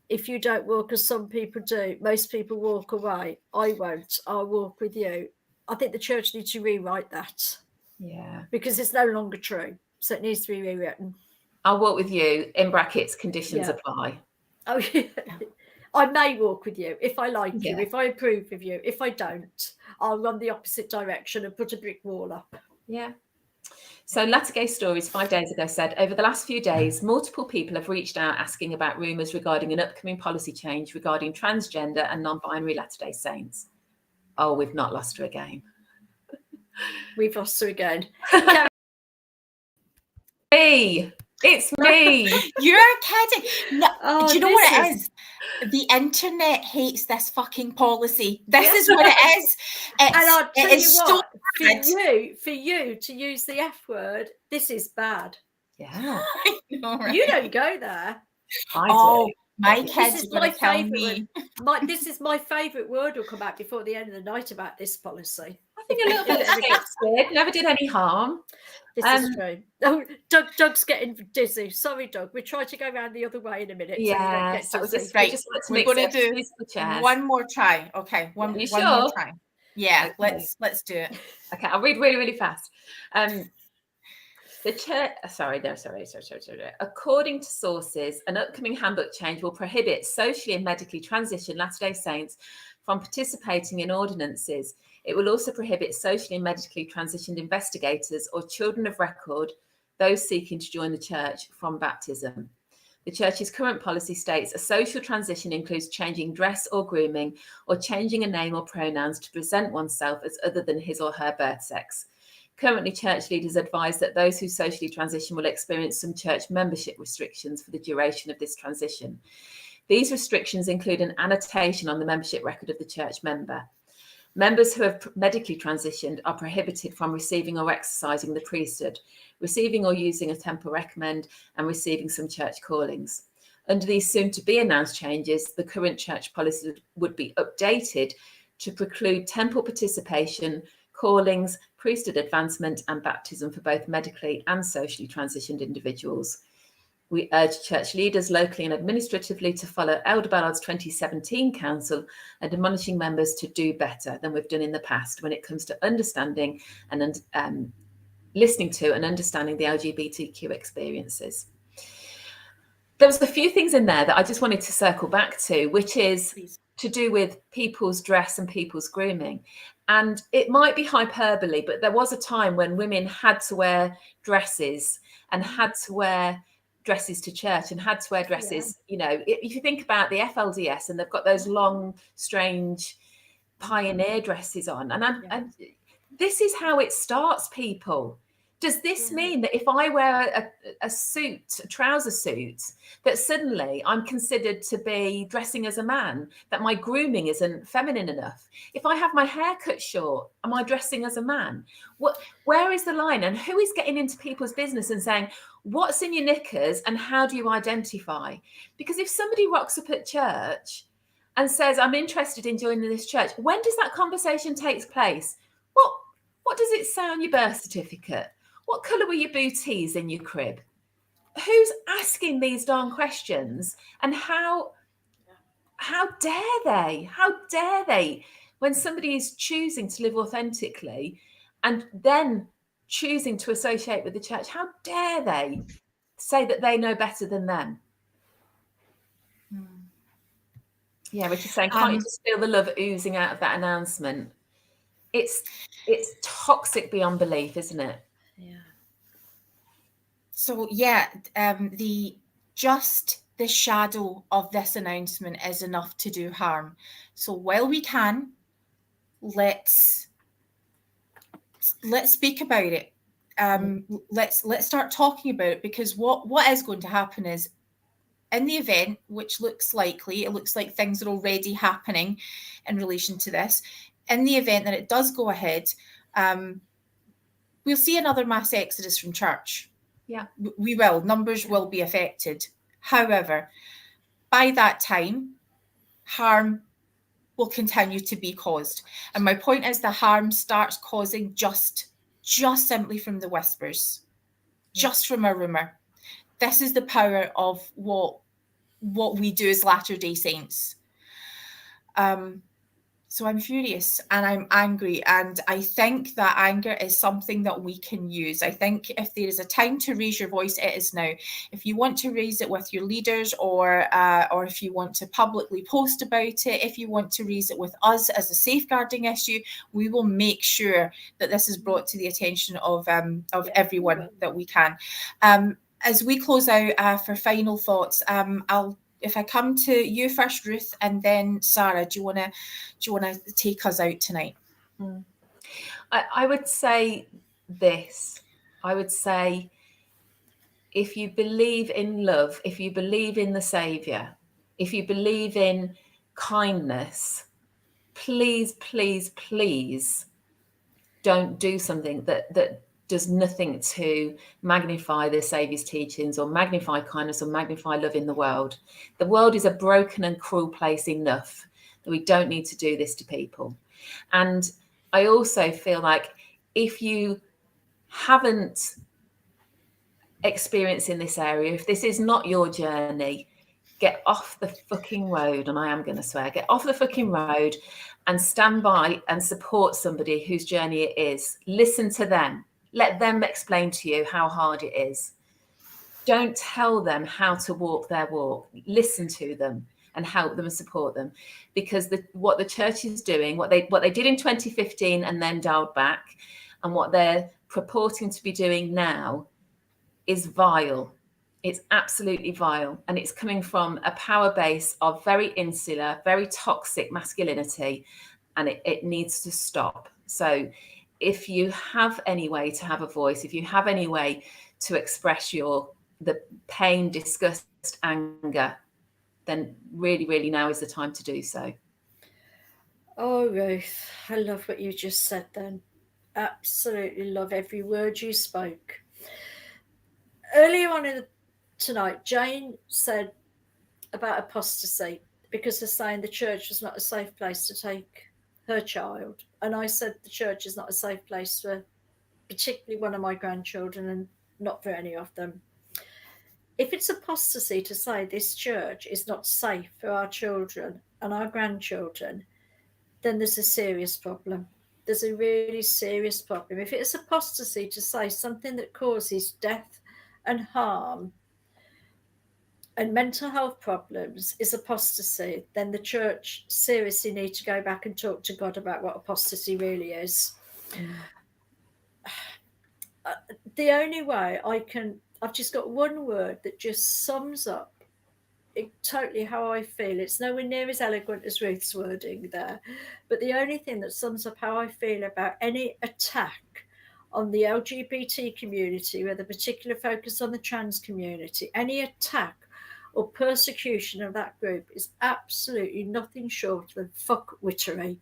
If you don't walk, as some people do, most people walk away. I won't. I'll walk with you. I think the church needs to rewrite that. Yeah. Because it's no longer true. So it needs to be rewritten. I'll walk with you, in brackets, conditions apply. Oh, yeah. I may walk with you if I like you, if I approve of you. If I don't, I'll run the opposite direction and put a brick wall up. Yeah. So Latter Gay Stories 5 days ago said, over the last few days, multiple people have reached out asking about rumours regarding an upcoming policy change regarding transgender and non-binary Latter-day Saints. Oh, we've not lost her again. We've lost her again. Me. It's me. You're kidding. No, Oh, do you know what it is? The internet hates this fucking policy. This is what it is. And I'll tell you what, so for you to use the F word, this is bad. Yeah. know, right? You don't go there. I do. My kids are going to kill me. This is my favourite word will come out before the end of the night about this policy. I think a little bit of never did any harm. This is true. Oh, Doug's getting dizzy. Sorry, Doug. We're trying to go around the other way in a minute. Yeah, so we're just going to do one more try. Okay, one more try. Yeah, okay. let's do it. Okay, I'll read really, really fast. The church, according to sources, an upcoming handbook change will prohibit socially and medically transitioned Latter-day Saints from participating in ordinances. It will also prohibit socially and medically transitioned investigators or children of record, those seeking to join the church, from baptism. The church's current policy states a social transition includes changing dress or grooming or changing a name or pronouns to present oneself as other than his or her birth sex. Currently, church leaders advise that those who socially transition will experience some church membership restrictions for the duration of this transition. These restrictions include an annotation on the membership record of the church member. Members who have medically transitioned are prohibited from receiving or exercising the priesthood, receiving or using a temple recommend, and receiving some church callings. Under these soon-to-be announced changes, the current church policy would be updated to preclude temple participation, callings, priesthood advancement, and baptism for both medically and socially transitioned individuals. We urge church leaders locally and administratively to follow Elder Ballard's 2017 counsel, admonishing members to do better than we've done in the past when it comes to understanding and listening to and understanding the LGBTQ experiences. There was a few things in there that I just wanted to circle back to, which is to do with people's dress and people's grooming. And it might be hyperbole, but there was a time when women had to wear dresses and had to wear dresses to church and had to wear dresses. You know, if you think about the FLDS and they've got those long, strange pioneer dresses on, and this is how it starts, people. Does this mean that if I wear a suit, a trouser suit, that suddenly I'm considered to be dressing as a man, that my grooming isn't feminine enough? If I have my hair cut short, am I dressing as a man? Where is the line? And who is getting into people's business and saying, what's in your knickers and how do you identify? Because if somebody rocks up at church and says, I'm interested in joining this church, when does that conversation take place? What does it say on your birth certificate? What colour were your booties in your crib? Who's asking these darn questions? And how dare they? How dare they? When somebody is choosing to live authentically and then choosing to associate with the church, how dare they say that they know better than them? Yeah, Richard's saying, can't you just feel the love oozing out of that announcement? It's toxic beyond belief, isn't it? Yeah. So yeah, the shadow of this announcement is enough to do harm. So while we can, let's speak about it. Let's start talking about it, because what is going to happen is, in the event, which looks likely, it looks like things are already happening in relation to this. In the event that it does go ahead, we'll see another mass exodus from church. Yeah, we will. Numbers will be affected. However, by that time, harm will continue to be caused. And my point is, the harm starts causing just simply from the whispers, just from a rumour. This is the power of what we do as Latter-day Saints. So I'm furious and I'm angry, and I think that anger is something that we can use. I think if there is a time to raise your voice, it is now. If you want to raise it with your leaders, or if you want to publicly post about it, if you want to raise it with us as a safeguarding issue, we will make sure that this is brought to the attention of everyone that we can. As we close out for final thoughts, if I come to you first, Ruth, and then Sarah, do you want to take us out tonight? I would say this. I would say, if you believe in love, if you believe in the Saviour, if you believe in kindness, please, please, please don't do something that does nothing to magnify the Saviour's teachings, or magnify kindness, or magnify love in the world. The world is a broken and cruel place enough that we don't need to do this to people. And I also feel like, if you haven't experienced in this area, if this is not your journey, get off the fucking road, and I am going to swear, get off the fucking road and stand by and support somebody whose journey it is. Listen to them. Let them explain to you how hard it is. Don't tell them how to walk their walk. Listen to them and help them and support them, because what the church is doing, what they did in 2015 and then dialed back, and what they're purporting to be doing now, is vile. It's absolutely vile, and it's coming from a power base of very insular, very toxic masculinity, and it needs to stop. So if you have any way to have a voice, if you have any way to express the pain, disgust, anger, then really, really now is the time to do so. Oh, Ruth, I love what you just said then. Absolutely love every word you spoke. Earlier on tonight, Jane said about apostasy, because they're saying the church was not a safe place to take her child. And I said the church is not a safe place for particularly one of my grandchildren, and not for any of them. If it's apostasy to say this church is not safe for our children and our grandchildren, then there's a serious problem. There's a really serious problem. If it's apostasy to say something that causes death and harm and mental health problems is apostasy, then the church seriously needs to go back and talk to God about what apostasy really is. The only way I've just got one word that just sums up totally how I feel. It's nowhere near as eloquent as Ruth's wording there, but the only thing that sums up how I feel about any attack on the LGBT community, with a particular focus on the trans community, any attack or persecution of that group, is absolutely nothing short of fuckwittery.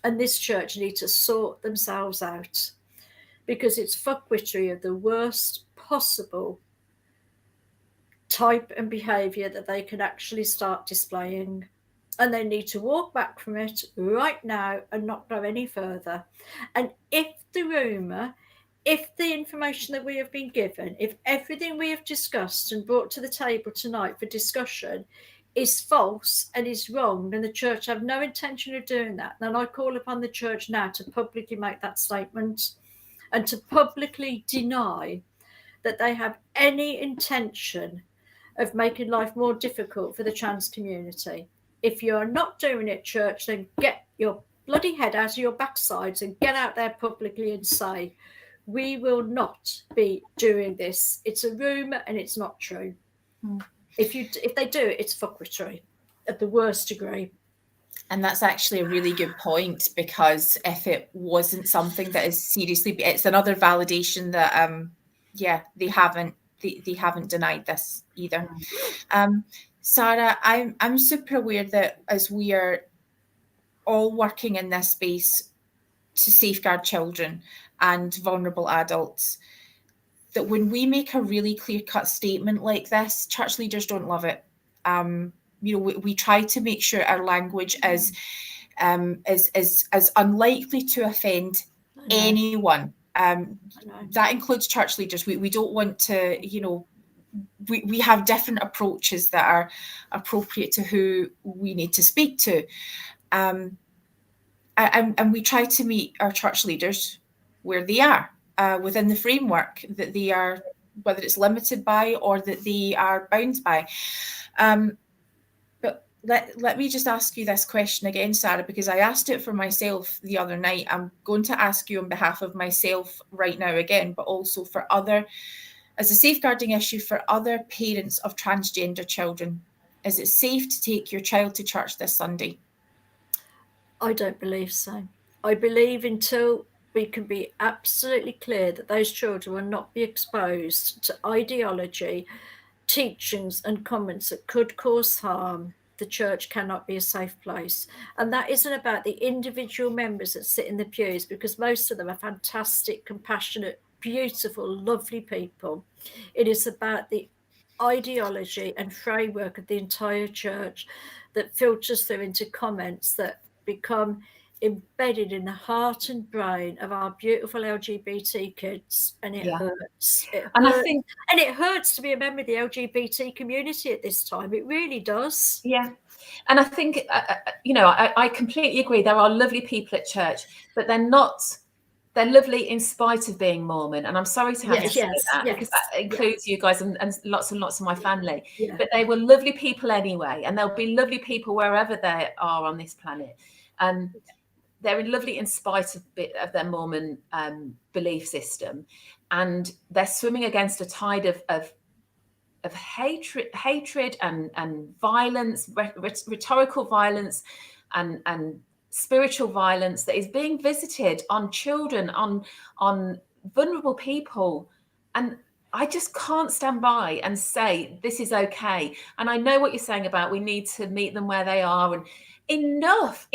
And this church needs to sort themselves out, because it's fuckwittery of the worst possible type and behaviour that they can actually start displaying. And they need to walk back from it right now and not go any further. And if the rumour, if the information that we have been given, if everything we have discussed and brought to the table tonight for discussion is false and is wrong, and the church have no intention of doing that, then I call upon the church now to publicly make that statement and to publicly deny that they have any intention of making life more difficult for the trans community. If you're not doing it, church, then get your bloody head out of your backsides and get out there publicly and say, we will not be doing this. It's a rumour and it's not true. If they do it, it's fuckwittery at the worst degree. And that's actually a really good point, because if it wasn't something that is seriously, it's another validation that they haven't denied this either. Sarah, I'm super aware that as we are all working in this space to safeguard children and vulnerable adults, that when we make a really clear-cut statement like this, church leaders don't love it. We try to make sure our language is unlikely to offend anyone. That includes church leaders. We don't want to, we have different approaches that are appropriate to who we need to speak to. and we try to meet our church leaders where they are, within the framework that they are, whether it's limited by or that they are bound by. But let me just ask you this question again, Sarah, because I asked it for myself the other night. I'm going to ask you on behalf of myself right now again, but also for other, as a safeguarding issue for other parents of transgender children. Is it safe to take your child to church this Sunday? I don't believe so. I believe until we can be absolutely clear that those children will not be exposed to ideology, teachings and comments that could cause harm, the church cannot be a safe place. And that isn't about the individual members that sit in the pews, because most of them are fantastic, compassionate, beautiful, lovely people. It is about the ideology and framework of the entire church that filters through into comments that become embedded in the heart and brain of our beautiful LGBT kids, and it hurts. It And hurts. I think, And it hurts to be a member of the LGBT community at this time. It really does. yeah. And I think, I completely agree. There are lovely people at church, but they're lovely in spite of being Mormon. And I'm sorry to have to say that, because that includes you guys and lots of my family. Yeah. But they were lovely people anyway. And there'll be lovely people wherever they are on this planet. They're lovely in spite of their Mormon belief system. And they're swimming against a tide of hatred and violence, rhetorical violence and spiritual violence that is being visited on children, on vulnerable people. And I just can't stand by and say this is okay. And I know what you're saying about we need to meet them where they are, and enough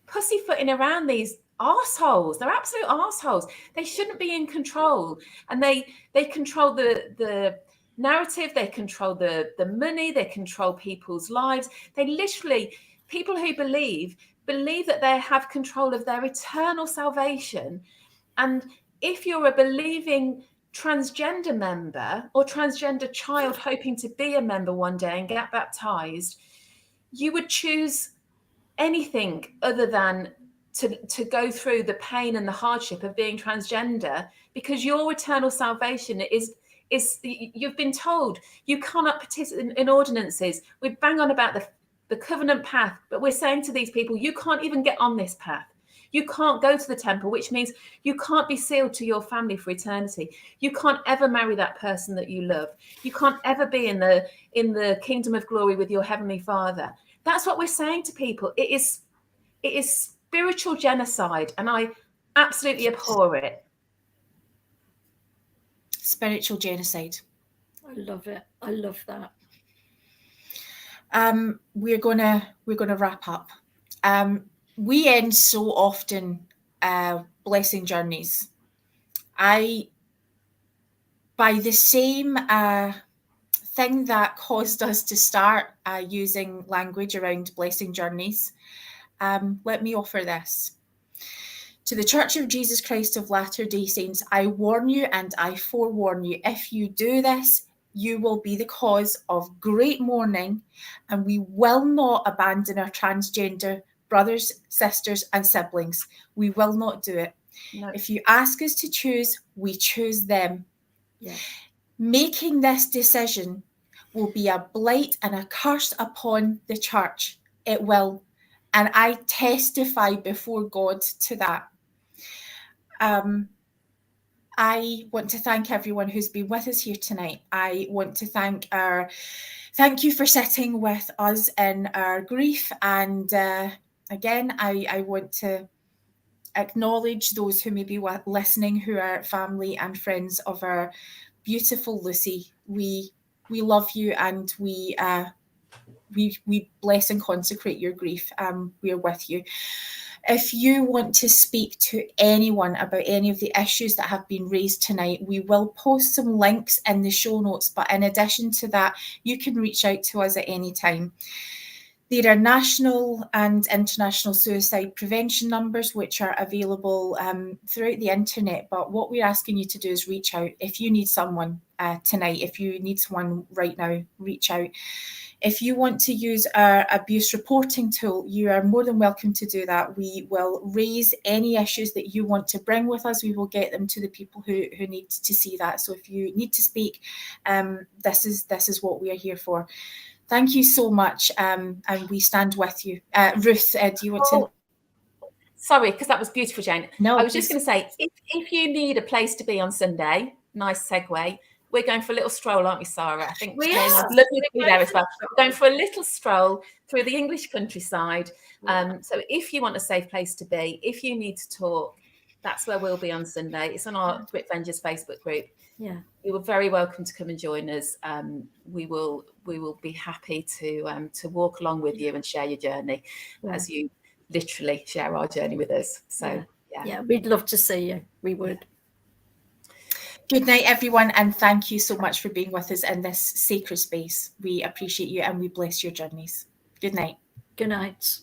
pussyfooting around these arseholes. They're absolute arseholes. They shouldn't be in control. And they control the narrative, they control the money, they control people's lives. They literally, people who believe that they have control of their eternal salvation. And if you're a believing transgender member or transgender child hoping to be a member one day and get baptized, you would choose anything other than to go through the pain and the hardship of being transgender, because your eternal salvation is you've been told you cannot participate in ordinances. We bang on about the covenant path, but we're saying to these people, you can't even get on this path. You can't go to the temple, which means you can't be sealed to your family for eternity. You can't ever marry that person that you love. You can't ever be in the kingdom of glory with your heavenly Father. That's what we're saying to people. It is spiritual genocide, and I absolutely abhor it. Spiritual genocide. I love it. I love that. We're gonna wrap up. We end so often blessing journeys. By the same thing that caused us to start using language around blessing journeys, let me offer this. To the Church of Jesus Christ of Latter-day Saints, I warn you and I forewarn you, if you do this, you will be the cause of great mourning, and we will not abandon our transgender brothers, sisters, and siblings. We will not do it. No. If you ask us to choose, we choose them. Yeah. Making this decision will be a blight and a curse upon the church. It will. And I testify before God to that. I want to thank everyone who's been with us here tonight. I want to thank you for sitting with us in our grief. And again, I want to acknowledge those who may be listening who are family and friends of our beautiful Lucy. We love you, and we bless and consecrate your grief. We are with you. If you want to speak to anyone about any of the issues that have been raised tonight, we will post some links in the show notes. But in addition to that, you can reach out to us at any time. There are national and international suicide prevention numbers which are available throughout the internet, but what we're asking you to do is reach out. If you need someone tonight, if you need someone right now, reach out. If you want to use our abuse reporting tool, you are more than welcome to do that. We will raise any issues that you want to bring with us. We will get them to the people who need to see that. So if you need to speak, this is what we are here for. Thank you so much, and we stand with you. Ruth, do you want to? Sorry, because that was beautiful, Jane. No, I was just going to say, if you need a place to be on Sunday, nice segue, we're going for a little stroll, aren't we, Sarah? I think Jane, I'd love you to be there as well. We're going for a little stroll through the English countryside. So if you want a safe place to be, if you need to talk, that's where we'll be on Sunday. It's on our Twit Vengers Facebook group. Yeah, you are very welcome to come and join us. We will be happy to walk along with you and share your journey as you literally share our journey with us. So yeah, we'd love to see you. We would. Good night, everyone, and thank you so much for being with us in this sacred space. We appreciate you and we bless your journeys. Good night. Good night.